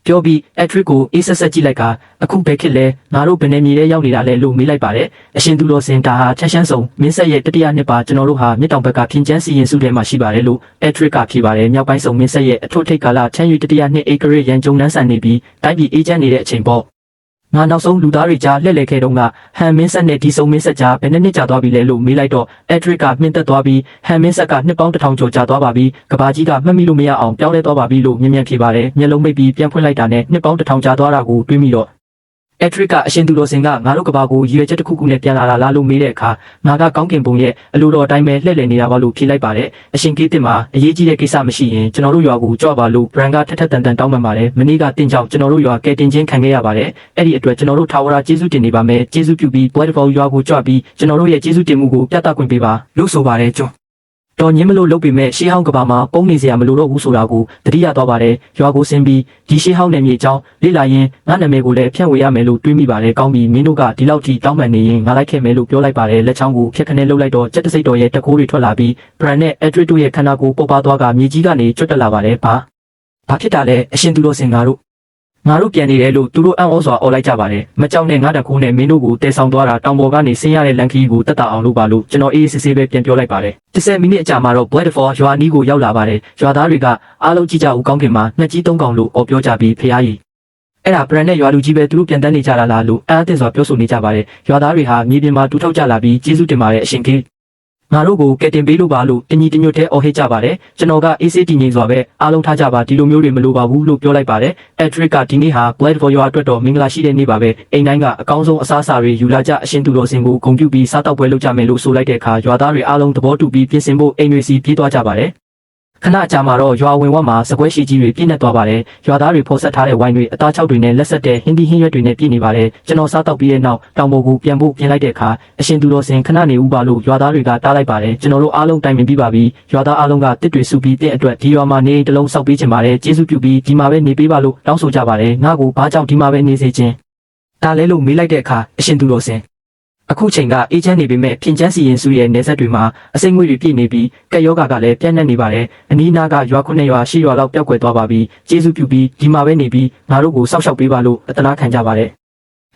့ပြောပြီးအက်ထရစ်ကိုအေးဆက်ဆက်ကြည့်လိုက်ကအခုပဲခစ်လဲငါတို့ဘယ်နေမြေထဲရောက်နေတာလဲလို့မေးလိုက်ပါတယ်အရှင်သူတော်စင်ဒါဟာချက်ရှမ်းဆုံးမင်းဆက်ရဲ့တတိယနှစ်ပါကျွန်တော်တို့ဟာမြစ်တောင်ဘက်ကဖြင်းချမ်းစီရင်စုထဲမှာရှိပါတယ်လို့အက်ထရစ်ကဖြေပါတယ်မြောက်ပိုင်းဆုံးမင်းဆက်ရဲ့အထွတ်ထိပ်ကာလချမ်းရွေတတိယနှစ်ဧကရရန်ကြုံနှန်းဆန်နေပြီးတိုင်းပြည်အေးချမ်းနေတဲ့အချိန်ပေါ့ငါနောက်ဆုံးလူသားတွေကြားလှည့်လည်ခဲ့တုန်းကဟန်မင်းဆက်နဲ့ဒီဆုံမင်းဆက်ကြားဘယ်နှစ်ကြာသွားပြီလဲလို့မေးလိုက်တော့အက်ဒရစ်ကမှင်းသက်သွားပြီးဟန်မင်းဆက်ကနှစ်ပေါင်း1000ကျော်ကြာသွားပါပြီကဘာကြီးကမှတ်မိလို့မရအောင်ပြောင်းလဲသွားပါပြီလို့မြင်မြန်ဖြေပါတယ်မျက်လုံးမိတ်ပြီးပြန်ဖွင့်လိုက်တာနဲ့နှစ်ပေါင်း1000ကြာသွားတာကိုတွေးမိတော့အက်ထရစ်ကအရှင်သူတော်စင်ကငါတို့ကဘာကိုရည်ရွယ်ချက်တစ်ခုခုနဲ့ပြန်လာတာလားလို့မေးတဲ့အခါငါကကောင်းကင်ဘုံရဲ့အလိုတော်အတိုင်းပဲလှည့်လည်နေတာပါလို့ဖြေလိုက်ပါတယ်အရှင်ကြီးတင်မှာအရေးကြီးတဲ့ကိစ္စမရှိရင်ကျွန်တော်တို့ရွာကိုကြွပါလို့ဘရန်ကထက်ထက်တန်တန်တောင်းပန်ပါတယ်မနေ့ကတင်ကြောင်ကျွန်တော်တို့ရွာကဲတင်ချင်းခံခဲ့ရပါတယ်အဲ့ဒီအတွက်ကျွန်တော်တို့ထာဝရကျေးဇူးတင်နေပါမယ်ကျေးဇူးပြုပြီးဘွဲတဘော်ရွာကိုကြွပြီးကျွန်တော်တို့ရဲ့ကျေးဇူးတင်မှုကိုပြသခွင့်ပေးပါလို့ဆိုပါတယ်ကျွန်းတော်ညင်းမလို့လုပ်ပေမဲ့ရှေးဟောင်းကဘာမှာပုံနေစရာမလိုတော့ဘူးဆိုတာကိုတတိယသွားပါတယ်ရွာကိုဆင်းပြီးဒီရှေးဟောင်းနယ်မြေအကြောင်းလေ့လာရင်ငါနာမည်ကိုလည်းဖြန့်ဝေရမယ်လို့တွေးမိပါတယ်ကောင်းပြီမင်းတို့ကဒီလောက်ထိတောင်းပန်နေရင်ငါလိုက်ခဲ့မယ်လို့ပြောလိုက်ပါတယ်လက်ချောင်းကိုဖြက်ခနဲလှုပ်လိုက်တော့ကြက်တစိတ်တော်ရဲ့တကိုးတွေထွက်လာပြီးဘရန်နဲ့အက်ဒရစ်တို့ရဲ့ခန္ဓာကိုယ်ပုတ်ပါသွားကမြေကြီးကနေကျွတ်တက်လာပါတယ်ဘာဖြစ်တာလဲအရှင်သူတော်စင်ငါတို့ပြန်နေတယ်လို့သူတို့အံ့ဩစွာအော်လိုက်ကြပါတယ်မကြောက်နဲ့ငါတကူနဲ့မင်းတို့ကိုတဲဆောင်သွားတာတောင်ပေါ်ကနေဆင်းရတဲ့လန်ခီကိုတက်တာအောင်လုပ်ပါလို့ကျွန်တော်အေးစစ်စစ်ပဲပြန်ပြောလိုက်ပါတယ်10မိနစ်အကြာမှာတော့ဘွဲတဖော်ရွာနီးကိုရောက်လာပါတယ်ရွာသားတွေကအားလုံးကြည့်ကြဦးကောင်းကင်မှာနှစ်ကြီးသုံးကောင်လို့အော်ပြောကြပြီးဖျားကြီးအဲ့ဒါဘရန်နဲ့ရွာလူကြီးပဲသူတို့ပြန်တန်းနေကြတာလားလို့အားအသင့်စွာပြောဆိုနေကြပါတယ်ရွာသားတွေဟာမြေပြင်မှာတူထောက်ကြလာပြီးကျေးဇူးတင်ပါတယ်အရှင်ကြီးငါတို့ကိုကဲတင်ပေးလို့ပါလို့တညီတညွတ်ထဲအော်ဟစ်ကြပါတယ်ကျွန်တော်ကအေးစေးတည်ငြိမ်စွာပဲအားလုံးထားကြပါဒီလိုမျိုးတွေမလိုပါဘူးလို့ပြောလိုက်ပါတယ်အက်ဒရစ်ကဒီနေ့ဟာ Black for your အတွက်တော့မင်္ဂလာရှိတဲ့နေ့ပါပဲအိမ်တိုင်းကအကောင်းဆုံးအစားအစာတွေယူလာကြအရှင်သူတော်စင်ကိုဂုဏ်ပြုပြီးစားတောက်ပွဲလုပ်ကြမယ်လို့ဆိုလိုက်တဲ့အခါရွာသားတွေအားလုံးသဘောတူပြီးပြင်ဆင်ဖို့အိမ်တွေစီပြေးသွားကြပါတယ်ခဏကြာမှာတော့ရွာဝင်ဝက်မှာစကွဲရှိကြီးတွေပြည့်နေသွားပါတယ်ရွာသားတွေဖော်ဆက်ထားတဲ့ဝိုင်းတွေအသားချောက်တွေနဲ့လက်ဆက်တဲ့ဟင်းသီးဟင်းရွက်တွေနဲ့ပြည့်နေပါတယ်ကျွန်တော်စားတောက်ပြီးတဲ့နောက်တောင်ပေါ်ကိုပြန်ဖို့ပြင်လိုက်တဲ့အခါအရှင်သူတော်စင်ခဏနေဦးပါလို့ရွာသားတွေကတားလိုက်ပါတယ်ကျွန်တော်တို့အားလုံးတိုင်ပင်ပြီးပါပြီရွာသားအားလုံးကတစ်တွေစုပြီးတဲ့အတွက်ဒီရွာမှာနေတလုံးစောက်ပေးချင်ပါတယ်ကျေးဇူးပြုပြီးဒီမှာပဲနေပေးပါလို့တောင်းဆိုကြပါတယ်ငါ့ကိုဘာကြောင့်ဒီမှာပဲနေစေခြင်းဒါလဲလို့မေးလိုက်တဲ့အခါအရှင်သူတော်စင်အခုချိန်ကအေးချမ်းနေပေမဲ့ပြင်ချမ်းစီရင်စုရဲ့နေဆက်တွေမှာအစိမ့်ငွေတွေပြည့်နေပြီးကက်ယောဂါကလည်းပြန့်နှံ့နေပါတယ်အနီးနားကရွာ9ရွာ10ရွာလောက်ပျောက်ကွယ်သွားပါပြီကျေးဇူးပြုပြီးဒီမှာပဲနေပြီးငါတို့ကိုစောက်ရှောက်ပေးပါလို့အတနာခံကြပါတယ်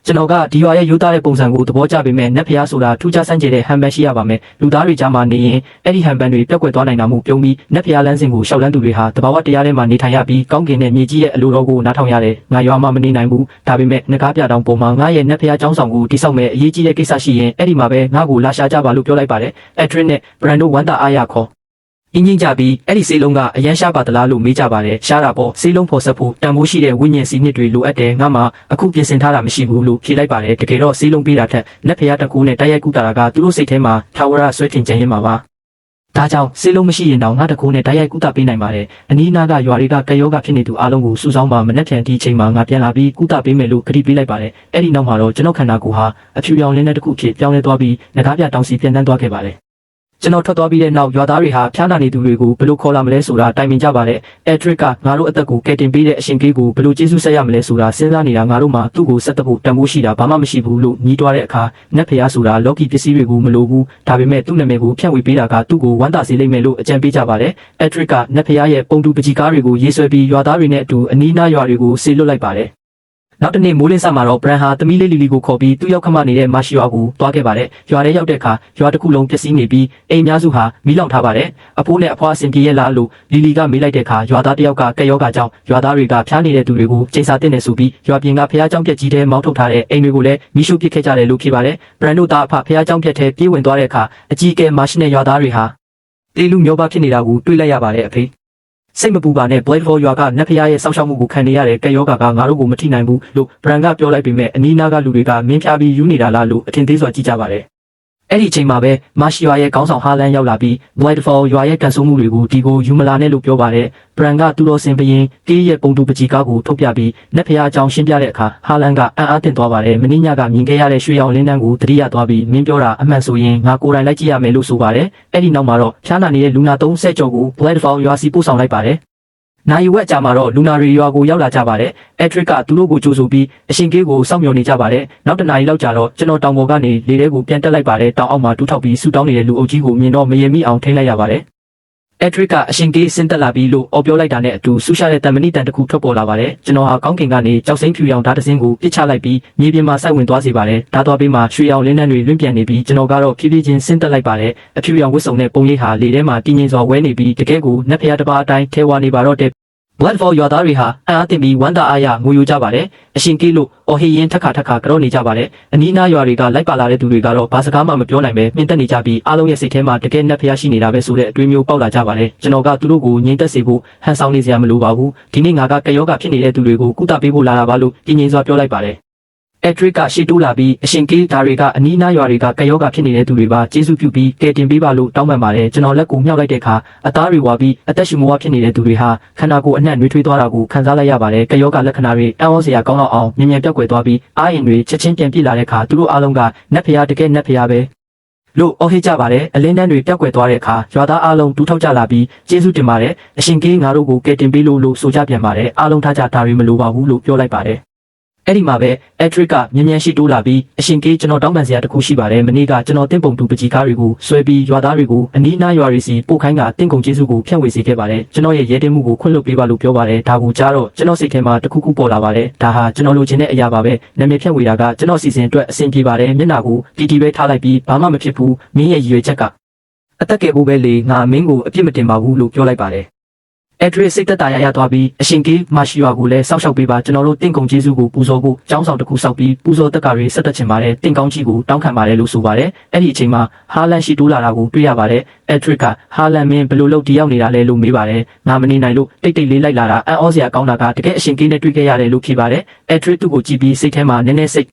ကျွန်တော်ကဒီရွာရဲ့ရိုးသားတဲ့ပုံစံကိုသဘောကျပေမဲ့နတ်ဖျားဆိုတာထူးခြားဆန်းကျယ်တဲ့ဟန်ပန်ရှိရပါမယ်လူသားတွေကြားမှာနေရင်အဲ့ဒီဟန်ပန်တွေပျောက်ကွယ်သွားနိုင်တာမို့ပြုံးပြီးနတ်ဖျားလမ်းစဉ်ကိုရှောက်လန်းသူတွေဟာတဘာဝတရားထဲမှာနေထိုင်ရပြီးကောင်းကင်နဲ့မြေကြီးရဲ့အလိုတော်ကိုနားထောင်ရတယ်ငါရွာမှာမနေနိုင်ဘူးဒါပေမဲ့ငကားပြတောင်ပေါ်မှာငါရဲ့နတ်ဖျားကျောင်းဆောင်ကိုတိဆောက်မဲ့အရေးကြီးတဲ့ကိစ္စရှိရင်အဲ့ဒီမှာပဲငါ့ကိုလာရှာကြပါလို့ပြောလိုက်ပါတယ်အက်ဒရစ်နဲ့ဘရန်ဒိုဝမ်တာအားရခေါ်အင်းကြီးကြပြီးအဲ့ဒီဆေးလုံးကအရန်ရှားပါသလားလို့မေးကြပါတယ်ရှားတာပေါ့ဆေးလုံးဖော်ဆက်ဖို့တန်ဖိုးရှိတဲ့ဝိညာဉ်စီနစ်တွေလိုအပ်တယ်ငါမှအခုပြင်ဆင်ထားတာမရှိဘူးလို့ဖြေလိုက်ပါတယ်တကယ်တော့ဆေးလုံးပေးတာထက်လက်ဖျားတကူနဲ့တိုက်ရိုက်ကူတာကသူတို့စိတ်ထဲမှာထာဝရဆွဲထင်ကြရင်မှာပါဒါကြောင့်ဆေးလုံးမရှိရင်တော့ငါတကူနဲ့တိုက်ရိုက်ကူတာပေးနိုင်ပါတယ်အနီးနားကရွာတွေကကယောဂဖြစ်နေသူအားလုံးကိုစုဆောင်းပါမနှက်ဖြန်ဒီအချိန်မှာငါပြန်လာပြီးကူတာပေးမယ်လို့ကတိပေးလိုက်ပါတယ်အဲ့ဒီနောက်မှာတော့ကျွန်တော်ခန္ဓာကိုယ်ဟာအဖြူရောင်လင်းတဲ့တစ်ခုဖြစ်ပြောင်းလဲသွားပြီးငကားပြတောင်စီပြန်တန်းသွားခဲ့ပါတယ်ကျွန်တော်ထွက်သွားပြီးတဲ့နောက်ရွာသားတွေဟာဖျားနာနေသူတွေကိုဘယ်လိုခေါ်လာမလဲဆိုတာတိုင်ပင်ကြပါတယ်အက်ဒရစ်ကငါတို့အသက်ကိုကယ်တင်ပေးတဲ့အရှင်ကြီးကိုဘယ်လိုကျေးဇူးဆက်ရမလဲဆိုတာစဉ်းစားနေတာငါတို့မှသူ့ကိုဆက်သက်ဖို့တန်ဖိုးရှိတာဘာမှမရှိဘူးလို့ညီးတွားတဲ့အခါနတ်ဖျားဆိုတာလောကီပစ္စည်းတွေကိုမလိုဘူးဒါပေမဲ့သူ့နာမည်ကိုဖြန့်ဝေပေးတာကသူ့ကိုဝမ်းသာစေလိမ့်မယ်လို့အကြံပေးကြပါတယ်အက်ဒရစ်ကနတ်ဖျားရဲ့ပုံတူပကြီးကားတွေကိုရေးဆွဲပြီးရွာသားတွေနဲ့အတူအနီးနားရွာတွေကိုဆေလွတ်လိုက်ပါတယ်နောက်တနေ့မိုးလင်းစမှာတော့ဘရန်ဟာသမီးလေးလီလီကိုခေါ်ပြီးသူ့ရောက်ခမနေတဲ့မရှိရွာကိုတွားခဲ့ပါတယ်။ရွာထဲရောက်တဲ့အခါရွာတစ်ခုလုံးပျက်စီးနေပြီးအိမ်များစုဟာမီးလောင်ထားပါတယ်။အဖိုးနဲ့အဖွားအဆင်ပြေရဲ့လားလို့လီလီကမေးလိုက်တဲ့အခါရွာသားတစ်ယောက်ကကက်ယောဂါကြောင့်ရွာသားတွေကဖျားနေတဲ့သူတွေကိုချိန်စာတင်နေဆိုပြီးရွာပြင်ကဖျားเจ้าပြက်ကြီးထဲမောင်းထုတ်ထားတဲ့အိမ်တွေကိုလည်းမီးရှို့ပစ်ခဲ့ကြတယ်လို့ဖြေပါတယ်။ဘရန်တို့သားအဖဖျားเจ้าပြက်ထဲပြေးဝင်သွားတဲ့အခါအကြီးအကဲမရှိနဲ့ရွာသားတွေဟာတေးလူမျိုးပါဖြစ်နေတာကိုတွေ့လိုက်ရပါတယ်အဖေစိတ်မပူပါနဲ့ Black Hole ရွာကနတ်ဖျားရဲ့စောက်ရှောက်မှုကိုခံနေရတဲ့ကက်ယောဂါကငါတို့ကိုမထိနိုင်ဘူးလို့ဘရန်ကပြောလိုက်ပေမဲ့အနီးနားကလူတွေကမင်းဖျားပြီးယူနေတာလားလို့အထင်သေးစွာကြည့်ကြပါတယ် အဲ့ဒီအချိန်မှာပဲမာရှီယာရဲ့ခေါင်းဆောင်ဟာလန်ရောက်လာပြီး Whitefall ရွာရဲ့ကန်ဆိုးမှုတွေကိုဒီကိုယူမလာနဲ့လို့ပြောပါတယ်ဘရန်ကသူတော်စင်ပရင်ကေးရဲ့ပုံတူပကြီးကားကိုထုတ်ပြပြီးနက်ဖျားအကြောင်းရှင်းပြတဲ့အခါဟာလန်ကအံ့အားသင့်သွားပါတယ်မင်းညကမြင်ခဲ့ရတဲ့ရွှေရောင်လင်းတန်းကိုတတိယသွားပြီးမင်းပြောတာအမှန်ဆိုရင်ငါကိုယ်တိုင်လိုက်ကြည့်ရမယ်လို့ဆိုပါတယ်အဲ့ဒီနောက်မှာတော့ဖျားနာနေတဲ့လူနာ30ကျော်ကို Whitefall ရွာစီပို့ဆောင်လိုက်ပါတယ်နိုင်ဝက်ကြာမှာတော့လူနာရီရွာကိုရောက်လာကြပါတယ်။အက်ထရစ်ကသူတို့ကိုကြိုဆိုပြီးအရှင်ကေးကိုစောင့်မျှော်နေကြပါတယ်။နောက်တနားရီလောက်ကြာတော့ကျွန်တော်တောင်ပေါ်ကနေလေထဲကိုပြန်တက်လိုက်ပါတယ်။တောင်အောက်မှာတူးထောက်ပြီးဆူတောင်းနေတဲ့လူအုပ်ကြီးကိုမြင်တော့မရေမိအောင်ထိန်းလိုက်ရပါတယ်။အက်ထရစ်ကအရှင်ကေးဆင်းသက်လာပြီးလို့အော်ပြောလိုက်တာနဲ့အတူဆူရှာတဲ့တံမဏိတန်တစ်ခုထွက်ပေါ်လာပါတယ်။ကျွန်တော်ဟာကောင်းကင်ကနေကြောက်စိမ့်ဖြူရောင်ဓာတ်တစင်းကိုပစ်ချလိုက်ပြီးမြေပြင်မှာစိုက်ဝင်သွားစေပါတယ်။ဓာတ်သွားပြီးမှရွှေရောင်လင်းနှန်းတွေလွင့်ပြန်နေပြီးကျွန်တော်ကတော့ဖြည်းဖြည်းချင်းဆင်းသက်လိုက်ပါတယ်။အဖြူရောင်ဝတ်စုံနဲ့ပုံရိပ်ဟာလေထဲမှာတည်ငြိမ်စွာဝဲနေပြီးတကယ်ကိုနက်ဖျားတစ်ပါးအတိုင်းထဲဝါနေပါတော့တဲ့Whitefall ရွာသားတွေဟာအံ့အားသင့်ပြီးဝမ်းသာအားရငိုယိုကြပါတယ်။အရှင်ကေးလို့အော်ဟေရင်ထက်ခါကြောနေကြပါတယ်။အနီးနားရွာတွေကလိုက်ပါလာတဲ့သူတွေကတော့ဘာစကားမှမပြောနိုင်ပဲမြင့်တက်နေကြပြီးအားလုံးရဲ့စိတ်ထဲမှာတကယ်နဲ့ဖျားရှိနေတာပဲဆိုတဲ့အတွေးမျိုးပေါက်လာကြပါတယ်။ကျွန်တော်ကသူတို့ကိုငြိမ်သက်စေဖို့ဟန်ဆောင်နေစရာမလိုပါဘူး။ဒီနေ့ငါကကယောဂဖြစ်နေတဲ့သူတွေကိုကုသပေးဖို့လာတာပါလို့ပြင်းငြိမ်စွာပြောလိုက်ပါတယ်အက်ထရစ်ကရှေ့တိုးလာပြီးအရှင်ကေးဒါတွေကအနီးနားရွာတွေကကယောဂဖြစ်နေတဲ့သူတွေပါကျေးဇူးပြုပြီးကယ်တင်ပေးပါလို့တောင်းပန်ပါတယ်ကျွန်တော်လက်ကိုမြှောက်လိုက်တဲ့အခါအသားတွေဝါပြီးအသက်ရှူမဝဖြစ်နေတဲ့သူတွေဟာခန္ဓာကိုယ်အနှံ့နှွေးထွေးသွားတာကိုခံစားလိုက်ရပါတယ်ကယောဂလက္ခဏာတွေအံ့ဩစရာကောင်းတော့အောင်မြန်ပြောက်ကွယ်သွားပြီးအားရင်တွေချက်ချင်းပြန်ပြစ်လာတဲ့အခါသူတို့အားလုံးကနတ်ဖျားတကယ်နတ်ဖျားပဲလို့အော်ဟစ်ကြပါတယ်အလင်းတန်းတွေပြောက်ကွယ်သွားတဲ့အခါရွာသားအားလုံးတူးထောက်ကြလာပြီးကျေးဇူးတင်ပါတယ်အရှင်ကေးငါတို့ကိုကယ်တင်ပေးလို့ဆိုကြပြန်ပါတယ်အားလုံးထားကြဒါတွေမလိုပါဘူးလို့ပြောလိုက်ပါတယ်အဲ့ဒီမှာပဲအက်ထရစ်ကမြန်ရှိတိုးလာပြီးအရှင်ကေးကျွန်တော်တောင်းပန်စရာတစ်ခုရှိပါတယ်မနေ့ကကျွန်တော်တင့်ပုံတူပကြီးကားတွေကိုဆွဲပြီးရွာသားတွေကိုအနီးနားရွာတွေစီပို့ခိုင်းကတင့်ကုန်ကျေးဇူးကိုဖြန့်ဝေစေခဲ့ပါတယ်ကျွန်တော်ရဲ့ရဲတင်မှုကိုခွင့်လွှတ်ပေးပါလို့ပြောပါတယ်ဒါကိုကြားတော့ကျွန်တော်စိတ်ထဲမှာတစ်ခုခုပေါ်လာပါတယ်ဒါဟာကျွန်တော်လိုချင်တဲ့အရာပါပဲနာမည်ဖြန့်ဝေတာကကျွန်တော်စီစဉ်အတွက်အဆင်ပြေပါတယ်မျက်နှာကိုတီပဲထားလိုက်ပြီးဘာမှမဖြစ်ဘူးမင်းရဲ့ရည်ရွယ်ချက်ကအသက်ကယ်ဖို့ပဲလေငါမင်းကိုအပြစ်မတင်ပါဘူးလို့ပြောလိုက်ပါတယ်အက်ဒရစ်စိတ်သက်သာရသွားပြီးအရှင်ကေးမာရှီယာကိုလည်းစောင့်ရှောက်ပေးပါကျွန်တော်တို့တင့်ကုံကျေးဇူးကိုပူဇော်ဖို့ကျောင်းဆောင်တစ်ခုစောက်ပြီးပူဇော်တက်ကတွေဆက်တက်ချင်ပါတယ်တင့်ကောင်းကြီးကိုတောင်းခံပါတယ်လို့ဆိုပါတယ်အဲ့ဒီအချိန်မှာဟာလန်ရှိတိုးလာတာကိုတွေ့ရပါတယ်အက်ဒရစ်ကဟာလန်မင်းဘယ်လိုလုပ်တည်ရောက်နေတာလဲလို့မေးပါတယ်ငါမနေနိုင်လို့တိတ်လေးလိုက်လာတာအံ့ဩစရာကောင်းတာကတကယ်အရှင်ကေးနဲ့တွေ့ခဲ့ရတယ်လို့ဖြေပါတယ်အက်ဒရစ်သူ့ကိုကြည့်ပြီးစိတ်ထဲမှာနည်းနည်းစိတ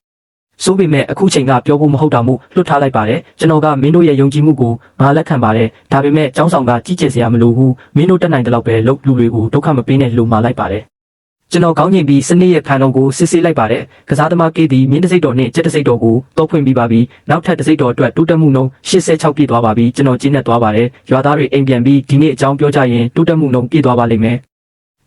်ဆိုပေမဲ့အခုချိန်ကပြောဖို့မဟုတ်တာမို့လွတ်ထားလိုက်ပါတယ်ကျွန်တော်ကမင်းတို့ရဲ့ယုံကြည်မှုကိုငါလက်ခံပါတယ်ဒါပေမဲ့ကျောင်းဆောင်ကကြီးကျယ်စရာမလိုဘူးမင်းတို့တက်နိုင်တဲ့လောက်ပဲလုပ်လူတွေကိုဒုက္ခမပေးနဲ့လို့မှာလိုက်ပါတယ်ကျွန်တော်ကောင်းကျင်ပြီးစနစ်ရဲ့ခံတော်ကိုစစ်ဆေးလိုက်ပါတယ်ကစားသမားကေးသည်မြင်းတစိတ်တော်နဲ့ကြက်တစိတ်တော်ကိုတောဖွင့်ပြီးပါပြီနောက်ထပ်တစိတ်တော်အတွက်တိုးတက်မှုနှုန်း86ပြည့်သွားပါပြီကျွန်တော်ကျင်းနဲ့သွားပါတယ်ရွာသားတွေအိမ်ပြန်ပြီးဒီနေ့အကြောင်းပြောကြရင်တိုးတက်မှုနှုန်းပြည့်သွားပါလိမ့်မယ်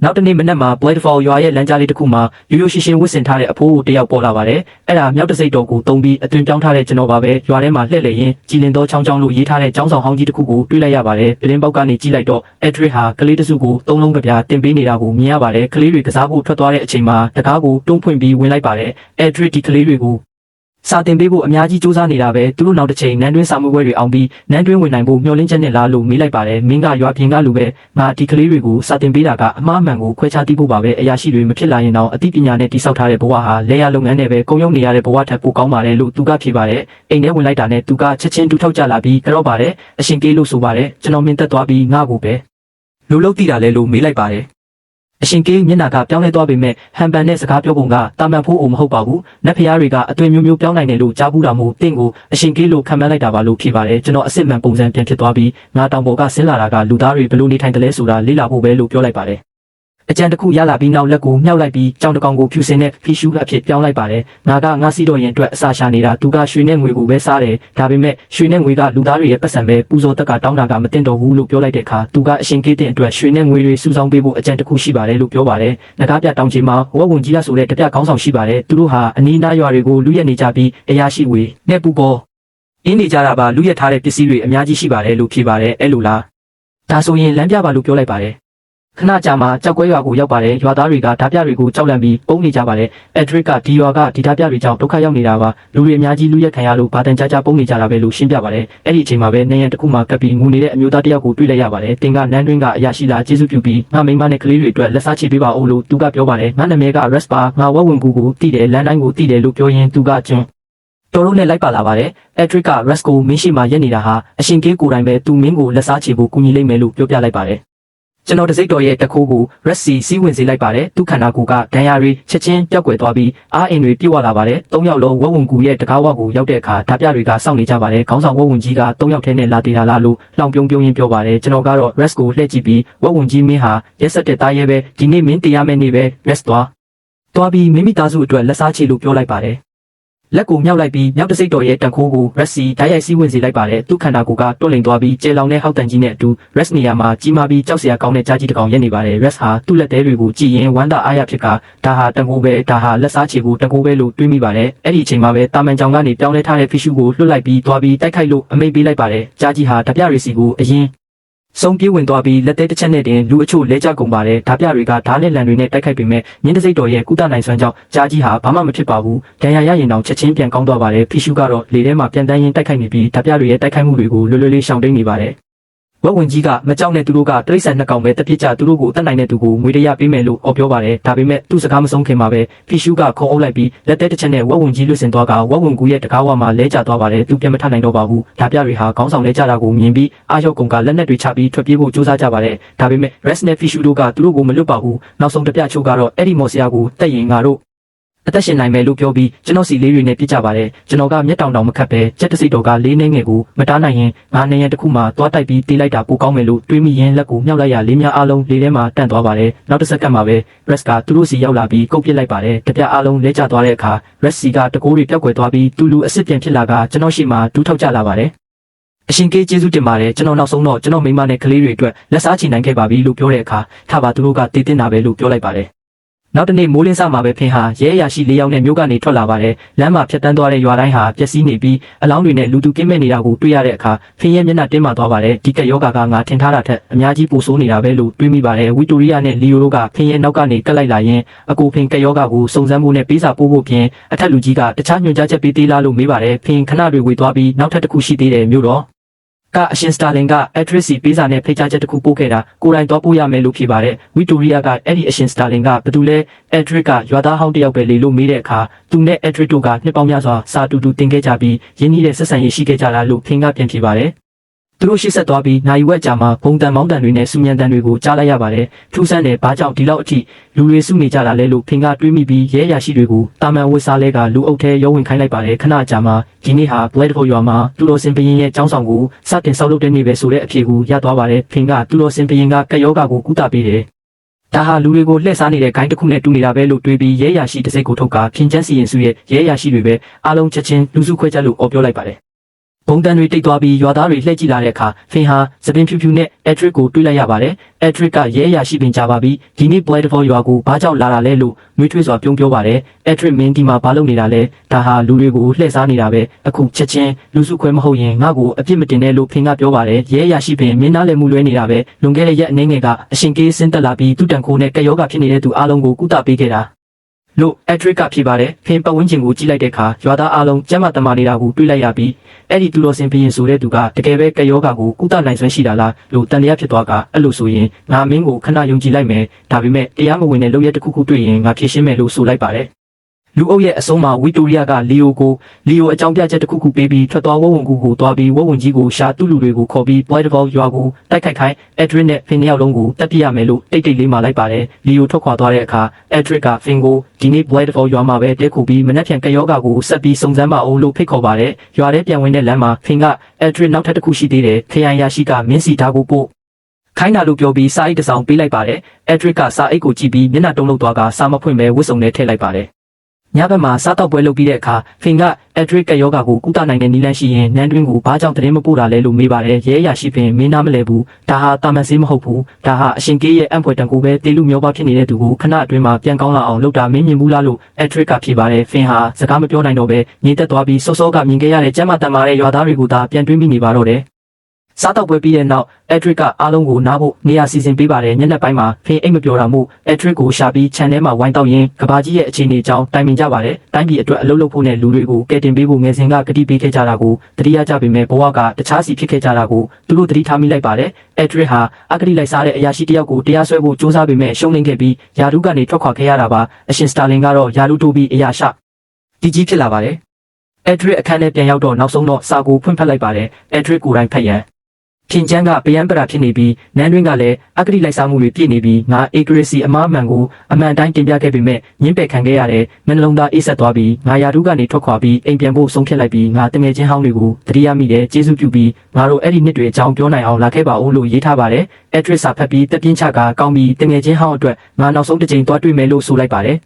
နောက်တနေ့မနက်မှာ Whitefall ရွာရဲ့လမ်းကြားလေးတစ်ခုမှာရိုးရိုးရှင်းရှင်းဝတ်ဆင်ထားတဲ့အဖိုးတယောက်ပေါ်လာပါတယ်။အဲ့ဒါမြောက်တစိတ်တော်ကိုတုံးပြီးအသွင်ပြောင်းထားတဲ့ကျွန်တော်ပါပဲ။ရွာထဲမှာလှည့်လည်ရင်းကြည်လင်သောချောင်းချောင်းလို့ရေးထားတဲ့ကျောင်းဆောင်ဟောင်းကြီးတစ်ခုကိုတွေ့လိုက်ရပါတယ်။ပြတင်းပေါက်ကနေကြည့်လိုက်တော့ Edric ဟာကလေးတစုကိုသုံးလုံးကပြားတင်ပေးနေတာကိုမြင်ရပါတယ်။ကလေးတွေကစားဖို့ထွက်သွားတဲ့အချိန်မှာတကားကိုတွန်းဖွင့်ပြီးဝင်လိုက်ပါတယ်။ Edric ဒီကလေးတွေကိုစာတင်ပေးဖို့အများကြီးစူးစမ်းနေတာပဲသူတို့နောက်တစ်ချိန်နန်းတွင်းစာမှုပွဲတွေအောင်ပြီးနန်းတွင်းဝင်နိုင်ဖို့မျှော်လင့်ချက်နဲ့လားလို့မေးလိုက်ပါတယ်မင်းကရွာပြင်ကလူပဲငါဒီကလေးတွေကိုစာတင်ပေးတာကအမှားမှန်ကိုခွဲခြားသိဖို့ပါပဲအရာရှိတွေမဖြစ်လာရင်တော့အသိပညာနဲ့တိစောက်ထားတဲ့ဘဝဟာလေယာလုပ်ငန်းနဲ့ပဲကုန်ရုံနေရတဲ့ဘဝထက်ပိုကောင်းပါတယ်လို့သူကဖြေပါတယ်အိမ်ထဲဝင်လိုက်တာနဲ့သူကချက်ချင်းတူထောက်ကြလာပြီးကြော့ပါတယ်အရှင်ကေးလို့ဆိုပါတယ်ကျွန်တော်မင်းသက်သွားပြီးငါ့ကိုပဲလူလုံးတိတာလဲလို့မေးလိုက်ပါတယ်အရှင်ကေးမျက်နှာကပြောင်းလဲသွားပေမဲ့ဟန်ပန်နဲ့စကားပြောပုံကတာမန်ဖို့မဟုတ်ပါဘူး။နတ်ဖျားတွေကအသွင်မျိုးမျိုးပြောင်းနိုင်တယ်လို့ကြားဘူးတာမို့တင့်ကိုအရှင်ကေးလို့ခံမှန်းလိုက်တာပါလို့ဖြေပါတယ်။ကျွန်တော်အစ်စ်မှန်ပုံစံပြန်ဖြစ်သွားပြီးငါတောင်ပေါ်ကဆင်းလာတာကလူသားတွေဘလို့နေထိုင်တယ်လဲဆိုတာလေ့လာဖို့ပဲလို့ပြောလိုက်ပါတယ်။အကြံတစ်ခုရလာပြီးနောက်လက်ကိုမြှောက်လိုက်ပြီးကြောင်တကောင်ကိုဖြူစင်နဲ့ဖီရှူကအဖြစ်ပြောင်းလိုက်ပါတယ်။ငါကငါစီတော်ရင်အတွက်အစာရှာနေတာသူကရွှေနဲ့ငွေကိုပဲစားတယ်။ဒါပေမဲ့ရွှေနဲ့ငွေကလူသားတွေရဲ့ပတ်စံပဲပူဇော်တက်ကတောင်းတာကမတင်တော်ဘူးလို့ပြောလိုက်တဲ့အခါသူကအရှင်ကေးတဲ့အတွက်ရွှေနဲ့ငွေတွေစုဆောင်းပေးဖို့အကြံတစ်ခုရှိပါတယ်လို့ပြောပါတယ်။ငကားပြတောင်ချီမှာဝက်ဝင်ကြီးရဆိုတဲ့တပြခေါင်းဆောင်ရှိပါတယ်။သူတို့ဟာအနီးနားရွာတွေကိုလူရက်နေကြပြီးအရာရှိဝေနဲ့ပူပေါ်အင်းနေကြတာပါလူရက်ထားတဲ့ပစ္စည်းတွေအများကြီးရှိပါတယ်လို့ဖြေပါတယ်အဲ့လိုလားဒါဆိုရင်လမ်းပြပါလို့ပြောလိုက်ပါတယ်ခဏကြာမှကြောက်ကွဲရွာကိုရောက်ပါတယ်ရွာသားတွေကဓာပြတွေကိုကြောက်လန့်ပြီးပုံနေကြပါတယ်အက်ဒရစ်ကဒီရွာကဒီဓာပြတွေကြောင့်ဒုက္ခရောက်နေတာပါလူတွေအများကြီးလူရက်ခံရလို့ဗာတန်ကြားပုံနေကြတာပဲလို့ရှင်းပြပါတယ်အဲ့ဒီအချိန်မှာပဲနေရန်တစ်ခုမှကပ်ပြီးငူနေတဲ့အမျိုးသားတစ်ယောက်ကိုတွေ့လိုက်ရပါတယ်တင်ကနန်းတွင်းကအရာရှိလာကျေးဇူးပြုပြီးငါမိန်းမနဲ့ကလေးတွေအတွက်လက်စားချေပေးပါဦးလို့သူကပြောပါတယ်ငါနာမည်က Respa ငါဝက်ဝင်ကူကိုတည်တယ်လမ်းတိုင်းကိုတည်တယ်လို့ပြောရင်းသူကကျွန်းတော်တို့နဲ့လိုက်ပါလာပါတယ်အက်ဒရစ်က Res ကိုမင်းရှိမှရက်နေတာဟာအရှင်ကေးကိုယ်တိုင်ပဲသူမင်းကိုလက်စားချေဖို့ကူညီလိမ့်မယ်လို့ပြောပြလိုက်ပါတယ် ကျွန်တော်တစိတ်တော်ရဲ့တခိုးကို Rusty စီးဝင်စေလိုက်ပါတယ်သူခန္ဓာကိုယ်ကဒဏ်ရာတွေချက်ချင်းပျောက်ကွယ်သွားပြီးအားအင်တွေပြည့်ဝလာပါတယ်၃ယောက်လုံးဝက်ဝင်ကူရဲ့တကားဝကိုရောက်တဲ့အခါဓာပြတွေကစောင့်နေကြပါတယ်ခေါင်းဆောင်ဝက်ဝင်ကြီးက၃ယောက်ထဲနဲ့လာသေးတာလားလို့လောင်ပြုံးပြုံးရင်းပြောပါတယ်ကျွန်တော်ကတော့ Rest ကိုလှည့်ကြည့်ပြီးဝက်ဝင်ကြီးမင်းဟာရက်ဆက်တဲ့သားရဲပဲဒီနေ့မင်းတရားမဲ့နေ့ပဲ Rest သွားပြီးမိမိသားစုအတွက်လက်စားချေလို့ပြောလိုက်ပါတယ်လက်ကိုမြောက်လိုက်ပြီးမြောက်တစိတ်တော်ရဲ့တန်ခိုးကို Rusty ဓာတ်ရိုက်စီးဝင်စေလိုက်ပါတယ်သူခန္ဓာကိုယ်ကတွန့်လိန်သွားပြီးကျေလောင်တဲ့ဟောက်တန်ကြီးနဲ့အတူ Rest နေရာမှာကြီးမားပြီးကြောက်စရာကောင်းတဲ့ကြားကြီးတစ်ကောင်ရက်နေပါတယ် Rest ဟာသူ့လက်သေးတွေကိုကြည့်ရင်ဝမ်းသာအားရဖြစ်ကဒါဟာတန်ခိုးပဲဒါဟာလက်စားချေကိုတန်ခိုးပဲလို့တွေးမိပါတယ်အဲ့ဒီအချိန်မှာပဲတာမန်ကြောင်ကနေပြောင်းလဲထားတဲ့ Fishu ကိုလွှတ်လိုက်ပြီးသွားပြီးတိုက်ခိုက်လို့အမိန့်ပေးလိုက်ပါတယ်ကြားကြီးဟာဓာပြရီစီကိုအရင်ဆုံးပြေးဝင်သွားပြီးလက်သေးတစ်ချက်နဲ့တင်လူအချို့လဲကျကုန်ပါတယ်ဓာပြတွေကဓာတ်နဲ့လန်တွေနဲ့တိုက်ခိုက်ပေမဲ့မြင်းတစိတ်တော်ရဲ့ကုသနိုင်စွမ်းကြောင့်ကြားကြီးဟာဘာမှမဖြစ်ပါဘူးဒဏ်ရာရရင်တောင်ချက်ချင်းပြန်ကောင်းသွားပါတယ်ဖီရှုကတော့လေထဲမှာပြန်တန်းရင်းတိုက်ခိုက်နေပြီးဓာပြတွေရဲ့တိုက်ခိုက်မှုတွေကိုလွယ်လွယ်လေးရှောင်တိန်နေပါတယ်ဝက်ဝင်ကြီးကမကြောက်နဲ့သူတို့ကတိရစ္ဆာန်နှစ်ကောင်ပဲတက်ပြစ်ကြသူတို့ကိုအသက်နိုင်တဲ့သူကိုငွေတရပေးမယ်လို့အော်ပြောပါတယ်ဒါပေမဲ့သူ့စကားမဆုံးခင်မှာပဲဖီရှုကခုံအုပ်လိုက်ပြီးလက်သေးတစ်ချက်နဲ့ဝက်ဝင်ကြီးလွတ်စင်သွားကဝက်ဝင်ကူရဲ့တကားဝမှာလဲကျသွားပါတယ်သူပြန်မထနိုင်တော့ပါဘူးဓာပြတွေဟာခေါင်းဆောင်လဲကျတာကိုမြင်ပြီးအာရုံကုန်ကလက်နက်တွေချပြီးထွက်ပြေးဖို့ကြိုးစားကြပါတယ်ဒါပေမဲ့ Rest နဲ့ Fishu တို့ကသူတို့ကိုမလွတ်ပါဘူးနောက်ဆုံးတပြချို့ကတော့အဲ့ဒီမော်စရာကိုတက်ရင်ငါတို့အသက်ရှင်နိုင်မယ်လို့ပြောပြီးကျွန်တော်စီလေးတွေနဲ့ပြစ်ကြပါတယ်ကျွန်တော်ကမျက်တောင်တောင်မခတ်ပဲချက်တစိတ်တော်ကလေးနှင်းငယ်ကိုမတားနိုင်ရင်ငါနေရန်တစ်ခုမှသွားတိုက်ပြီးတေးလိုက်တာပိုကောင်းမယ်လို့တွေးမိရင်လက်ကိုမြောက်လိုက်ရလေးများအားလုံးလေးထဲမှာတန့်သွားပါတယ်နောက်တစ်စက္ကန့်မှာပဲ Rest ကသူတို့စီရောက်လာပြီးကုတ်ပစ်လိုက်ပါတယ်တပြအားလုံးလဲကျသွားတဲ့အခါ Rest စီကတကိုးတွေပျောက်ကွယ်သွားပြီးသူလူအစ်စ်ပြန်ဖြစ်လာကကျွန်တော်ရှိမှဒူးထောက်ကျလာပါတယ်အရှင်ကေးကျေးဇူးတင်ပါတယ်ကျွန်တော်နောက်ဆုံးတော့ကျွန်တော်မိမနဲ့ကလေးတွေအတွက်လက်စားချင်နိုင်ခဲ့ပါပြီလို့ပြောတဲ့အခါထားပါသူတို့ကတည်တင်တာပဲလို့ပြောလိုက်ပါတယ်နောက်တနေ့မိုးလင်းစမှာပဲဖင်ဟာရဲအရာရှိ၄ယောက်နဲ့မြို့ကနေထွက်လာပါတယ်လမ်းမှာဖြတ်တန်းသွားတဲ့ရွာတိုင်းဟာပျက်စီးနေပြီးအလောင်းတွေနဲ့လူသူကင်းမဲ့နေတာကိုတွေ့ရတဲ့အခါဖင်ရဲ့မျက်နှာတင်းမာသွားပါတယ်ဒီကယောဂါကငါထင်ထားတာထက်အများကြီးပိုဆိုးနေတာပဲလို့တွေးမိပါတယ်ဝီတိုရီယာနဲ့လီယိုတို့ကဖင်ရဲ့နောက်ကနေကပ်လိုက်လာရင်အကိုဖင်ကယောဂါကိုစုံစမ်းမှုနဲ့ပေးစာပို့ဖို့ပြင်အထက်လူကြီးကတခြားညွှန်ကြားချက်ပေးသေးလားလို့မေးပါတယ်ဖင်ခဏတွေဝေသွားပြီးနောက်ထပ်တစ်ခုရှိသေးတယ်မြို့တော်ကအရှင်စတာလင်က address စီပေးစာနဲ့ဖိတ်ကြားချက်တစ်ခုပို့ခဲ့တာကိုယ်တိုင်သွားပို့ရမယ်လို့ဖြေပါတယ်ဝီတိုရီယာကအဲ့ဒီအရှင်စတာလင်ကဘယ်သူလဲ address ကရွာသားဟောင်းတယောက်ပဲလေလို့မေးတဲ့အခါသူနဲ့ address တို့ကနှစ်ပေါင်းများစွာစာတူတူတင်ခဲ့ကြပြီးရင်းနှီးတဲ့ဆက်ဆံရေးရှိခဲ့ကြတာလို့ဖင်ကပြန်ဖြေပါတယ်သူတို့ရှေ့ဆက်သွားပြီးနိုင်ဝက်ကြာမှာဘုံတန်မောင်းတန်တွေနဲ့စူညံတန်တွေကိုကြားလိုက်ရပါတယ်ထူးဆန်းတယ်ဘာကြောင့်ဒီလောက်အထိလူတွေစုနေကြတာလဲလို့ဖင်ကတွေးမိပြီးရဲရရှိတွေကိုတာမန်ဝစ်စားလဲကလူအုပ်ထဲရောဝင်ခိုင်းလိုက်ပါတယ်ခဏကြာမှာဒီနေ့ဟာ Blade ရွာမှာသူတော်စင်ပရင်ရဲ့ចောင်းဆောင်ကိုစတင်ဆောက်လုပ်တဲ့နေ့ပဲဆိုတဲ့အဖြေကိုရသွားပါတယ်ဖင်ကသူတော်စင်ပရင်ကကယောဂါကိုကုသပေးတယ်ဒါဟာလူတွေကိုလှည့်စားနေတဲ့ဂိုင်းတစ်ခုနဲ့တူနေတာပဲလို့တွေးပြီးရဲရရှိတစ်စိတ်ကိုထုတ်ကဖင်ချမ်းစီရင်စုရဲ့ရဲရရှိတွေပဲအားလုံးချက်ချင်းလူစုခွဲကြလို့အော်ပြောလိုက်ပါတယ်ဘုံတန်တွေတိတ်သွားပြီးရွာသားတွေလှည့်ကြည့်လာတဲ့အခါဖင်ဟာသပင်ဖြူဖြူနဲ့ Edric ကိုတွေးလိုက်ရပါတယ် Edric ကရဲအရာရှိပင်ကြပါပြီဒီနေ့ Blade ရွာကိုဘာကြောင့်လာတာလဲလို့နှွေးထွေးစွာပြုံးပြောပါတယ် Edric မင်းဒီမှာဘာလုပ်နေတာလဲဒါဟာလူတွေကိုလှည့်စားနေတာပဲအခုချက်ချင်းလူစုခွဲမဟုတ်ရင်ငါ့ကိုအပြစ်မတင်နဲ့လို့ဖင်ကပြောပါတယ်ရဲအရာရှိပင်မင်းနားလည်မှုလွဲနေတာပဲလွန်ခဲ့တဲ့ရက်အနည်းငယ်ကအရှင်ကေးဆင်းသက်လာပြီးသူ့တန်ခိုးနဲ့ကယောဂဖြစ်နေတဲ့သူအားလုံးကိုကုသပေးခဲ့တာလို့ Edric ကဖြေပါတယ်ဖင်ပတ်ဝန်းကျင်ကိုကြည့်လိုက်တဲ့အခါရွာသားအားလုံးကျမ်းမာတမာနေတာကိုတွေ့လိုက်ရပြီးအဲ့ဒီသူတော်စင်ဘရင်ဆိုတဲ့သူကတကယ်ပဲကယောဂါကိုကုသနိုင်စွမ်းရှိတာလားလို့တန်လျာဖြစ်သွားကအဲ့လိုဆိုရင်ငါမင်းကိုခဏယုံကြည်လိုက်မယ်ဒါပေမဲ့တရားမဝင်တဲ့လုပ်ရက်တစ်ခုခုတွေ့ရင်ငါဖြေရှင်းမယ်လို့ဆိုလိုက်ပါတယ်လူအုပ်ရဲ့အဆုံးမှာဝီတိုရီယာကလီယိုအကြောင်းပြချက်တစ်ခုခုပေးပြီးထွက်သွားဝုံကူကိုသွားပြီးဝုံကြီးကိုရှာသူ့လူတွေကိုခေါ်ပြီး Blade ရွာကိုတိုက်ခိုက်ခိုင်း Edric နဲ့ဖင်နှစ်ယောက်လုံးကိုတက်ပြရမယ်လို့တိတ်လေးမှာလိုက်ပါတယ်လီယိုထွက်ခွာသွားတဲ့အခါ Edric ကဖင်ကိုဒီနေ့ Blade ရွာမှာပဲတဲခုပြီးမနက်ဖြန်ကယောဂါကိုဆက်ပြီးစုံစမ်းပါအောင်လို့ဖိတ်ခေါ်ပါတယ်ရွာထဲပြန်ဝင်တဲ့လမ်းမှာဖင်က Edric နောက်ထပ်တစ်ခုရှိသေးတယ်ခရိုင်ရရှိကမင်းစီဓာကိုပို့ခိုင်းတာလို့ပြောပြီးစာအိတ်တစ်စောင်ပေးလိုက်ပါတယ် Edric ကစာအိတ်ကိုကြည့်ပြီးမျက်နှာတုံးလုပ်သွားကစာမဖွင့်ပဲဝတ်စုံနဲ့ထည့်လိုက်ပါတယ်ညဘက်မှာစားတော့ပွဲလုပ်ပြီးတဲ့အခါဖင်က Edric ကယောဂါကိုကုသနိုင်တဲ့နည်းလမ်းရှိရင်နန်းတွင်းကိုဘာကြောင့်တရင်မပို့တာလဲလို့မေးပါတယ်ရဲရရှိပင်မင်းနာမလဲဘူးဒါဟာတာမန်စေးမဟုတ်ဘူးဒါဟာအရှင်ကေးရဲ့အံ့ဖွယ်တန်ကိုပဲတေလူမျိုးပေါဖြစ်နေတဲ့သူကိုခဏအတွင်းမှာပြန်ကောင်းလာအောင်လုပ်တာမင်းမြင်ဘူးလားလို့ Edric ကဖြေပါတယ်ဖင်ဟာစကားမပြောနိုင်တော့ပဲညင်သက်သွားပြီးစောစောကမြင်ခဲ့ရတဲ့ကျမ်းမာတန်မာတဲ့ရွာသားတွေကိုသာပြန်တွေးမိနေပါတော့တယ်စားတော့ပွဲပြီးတဲ့နောက် Edric ကအားလုံးကိုနားဖို့နေရာစီစဉ်ပေးပါတယ်ညနေပိုင်းမှာဖင်အိတ်မပြောတာမို့ Edric ကိုရှာပြီးခြံထဲမှာဝိုင်းတောက်ရင်းကဘာကြီးရဲ့အခြေအနေအကြောင်းတိုင်ပင်ကြပါတယ်တိုင်းပြည်အတွက်အလုပ်လုပ်ဖို့နဲ့လူတွေကိုကယ်တင်ပေးဖို့ငယ်စဉ်ကကတိပေးခဲ့ကြတာကိုတတိယကြပေမဲ့ဘဝကတခြားစီဖြစ်ခဲ့ကြတာကိုသူတို့တတိထားမိလိုက်ပါတယ် Edric ဟာအကတိလိုက်စားတဲ့အရာရှိတယောက်ကိုတရားစွဲဖို့စ조사ပေမဲ့ရှုံးနိမ့်ခဲ့ပြီးယာရုကနေထွက်ခွာခဲ့ရတာပါအရှင်စတာလင်ကတော့ယာရုတိုးပြီးအရာရှတီကြီးဖြစ်လာပါတယ် Edric အခန်းထဲပြန်ရောက်တော့နောက်ဆုံးတော့စာကိုဖွင့်ဖတ်လိုက်ပါတယ် Edric ကိုယ်တိုင်ဖတ်ရန် ထင်ချမ်းကပယံပရာဖြစ်နေပြီးနန်းတွင်းကလည်းအကတိလိုက်စားမှုတွေပြည့်နေပြီးငါ accuracy အမှားအမှန်ကိုအမှန်တိုင်းတင်ပြခဲ့ပေမဲ့ညှင်းပယ်ခံခဲ့ရတဲ့မနှလုံးသားအေးဆက်သွားပြီးငါယာတုကနေထွက်ခွာပြီးအိမ်ပြန်ဖို့ဆုံးဖြတ်လိုက်ပြီးငါတငယ်ချင်းဟောင်းတွေကိုတတိယမိတဲ့ကျေးဇူးပြုပြီးငါတို့အဲ့ဒီနှစ်တွေအကြောင်းပြောနိုင်အောင်လာခဲ့ပါဦးလို့ရေးထားပါတယ်။ address စာဖတ်ပြီးတက်ပြင်းချကကောင်းပြီးတငယ်ချင်းဟောင်းအတွက်ငါနောက်ဆုံးတစ်ချိန်သွားတွေ့မယ်လို့ဆိုလိုက်ပါတယ်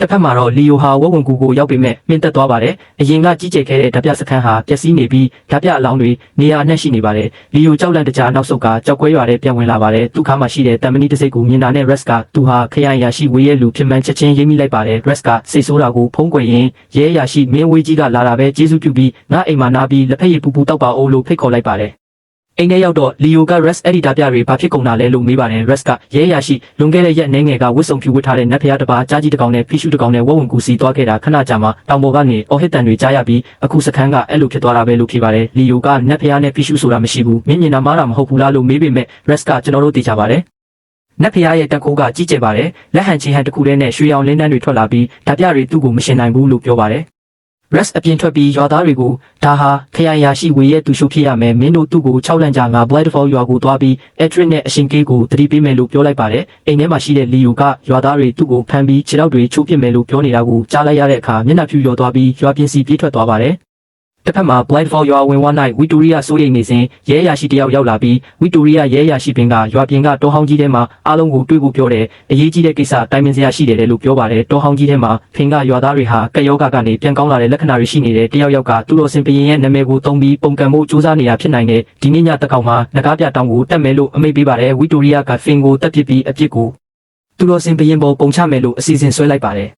တစ်ဖက်မှာတော့လီယိုဟာဝက်ဝင်ကူကိုရောက်ပေမဲ့မြင့်တက်သွားပါတယ်။အရင်ကကြီးကျယ်ခဲ့တဲ့ဓာတ်ပြစခန်းဟာပျက်စီးနေပြီးဓာတ်ပြအလောင်းတွေနေရာအနှံ့ရှိနေပါတယ်။လီယိုကြောက်လန့်တကြားနောက်ဆုတ်ကကြောက်ကွဲရွာတဲ့ပြန်ဝင်လာပါတယ်။သူ့ခါမှရှိတဲ့တမ်မနီတစိတ်ကိုမြင်တာနဲ့ Rex ကသူဟာခရိုင်ရာရှိဝေးရဲ့လူဖြစ်မှန်းချက်ချင်းရိပ်မိလိုက်ပါတယ်။ Rex ကစိတ်ဆိုးတာကိုဖုံးကွယ်ရင်းရဲရာရှိမင်းဝေးကြီးကလာတာပဲကျေးဇူးပြုပြီးငါအိမ်မှာနားပြီးလက်ဖက်ရည်ပူပူတောက်ပါအိုးလို့ဖိတ်ခေါ်လိုက်ပါတယ်အိမ်ထဲရောက်တော့လီယိုက Rex အဲ့ဒီဓာပြတွေဘာဖြစ်ကုန်တာလဲလို့မေးပါတယ် Rex ကရဲရရှိလွန်ခဲ့တဲ့ရက်နှဲငယ်ကဝစ်စုံဖြူဝတ်ထားတဲ့နတ်ဖျားတစ်ပါးကြားကြီးတစ်ကောင်နဲ့ဖီရှုတစ်ကောင်နဲ့ဝက်ဝင်ကူစီသွားခဲ့တာခဏကြာမှတောင်ပေါ်ကနေအော်ဟစ်တန်တွေကြားရပြီးအခုစခန်းကအဲ့လိုဖြစ်သွားတာပဲလို့ဖြေပါတယ်လီယိုကနတ်ဖျားနဲ့ဖီရှုဆိုတာမရှိဘူးမြင်မြင်တာမှားတာမဟုတ်ဘူးလားလို့မေးပေမဲ့ Rex ကကျွန်တော်တို့သိကြပါတယ်နတ်ဖျားရဲ့တက်ခိုးကကြီးကျယ်ပါတယ်လက်ဟန်ချင်းဟန်တစ်ခုတည်းနဲ့ရွှေရောင်လင်းတန်းတွေထွက်လာပြီးဓာပြတွေသူ့ကိုမရှင်နိုင်ဘူးလို့ပြောပါတယ်Rex အပြင်ထွက်ပြီးရွာသားတွေကိုဒါဟာခရိုင်ရာရှိဝေရဲ့သူရှုဖြစ်ရမယ်မင်းတို့သူ့ကို6လန့်ကြာငါ Bladefall ရွာကိုသွားပြီး Edric နဲ့အရှင်ကေးကိုတတိပေးမယ်လို့ပြောလိုက်ပါတယ်အိမ်ထဲမှာရှိတဲ့လီယိုကရွာသားတွေသူ့ကိုဖမ်းပြီးခြေထောက်တွေချိုးပစ်မယ်လို့ပြောနေတာကိုကြားလိုက်ရတဲ့အခါမျက်နှာဖြူလျော်သွားပြီးရွာပြင်စီပြေးထွက်သွားပါတယ်တစ်ဖက်မှာ Bladefall ရွာဝင်ဝါး၌ဝီတိုရီယာစိုးရိမ်နေစဉ်ရဲရရှိတယောက်ရောက်လာပြီးဝီတိုရီယာရဲရရှိပင်ကရွာပြင်ကတောဟောင်းကြီးထဲမှာအားလုံးကိုတွေ့ဖို့ပြောတယ်အရေးကြီးတဲ့ကိစ္စတိုင်ပင်စရာရှိတယ်လို့ပြောပါတယ်တောဟောင်းကြီးထဲမှာဖင်ကရွာသားတွေဟာကက်ယောဂကနေပြန်ကောင်းလာတဲ့လက္ခဏာတွေရှိနေတဲ့တယောက်ယောက်ကသူ့တော်စင်ပရင်ရဲ့နာမည်ကိုသုံးပြီးပုံကံမှုစူးစမ်းနေတာဖြစ်နိုင်တယ်ဒီနေ့ညတက်ကောင်မှာငကားပြတောင်ကိုတက်မယ်လို့အမိန့်ပေးပါတယ်ဝီတိုရီယာကဖင်ကိုတက်ပစ်ပြီးအပြစ်ကိုသူ့တော်စင်ပရင်ပေါ်ပုံချမယ်လို့အစီအစဉ်ဆွဲလိုက်ပါတယ်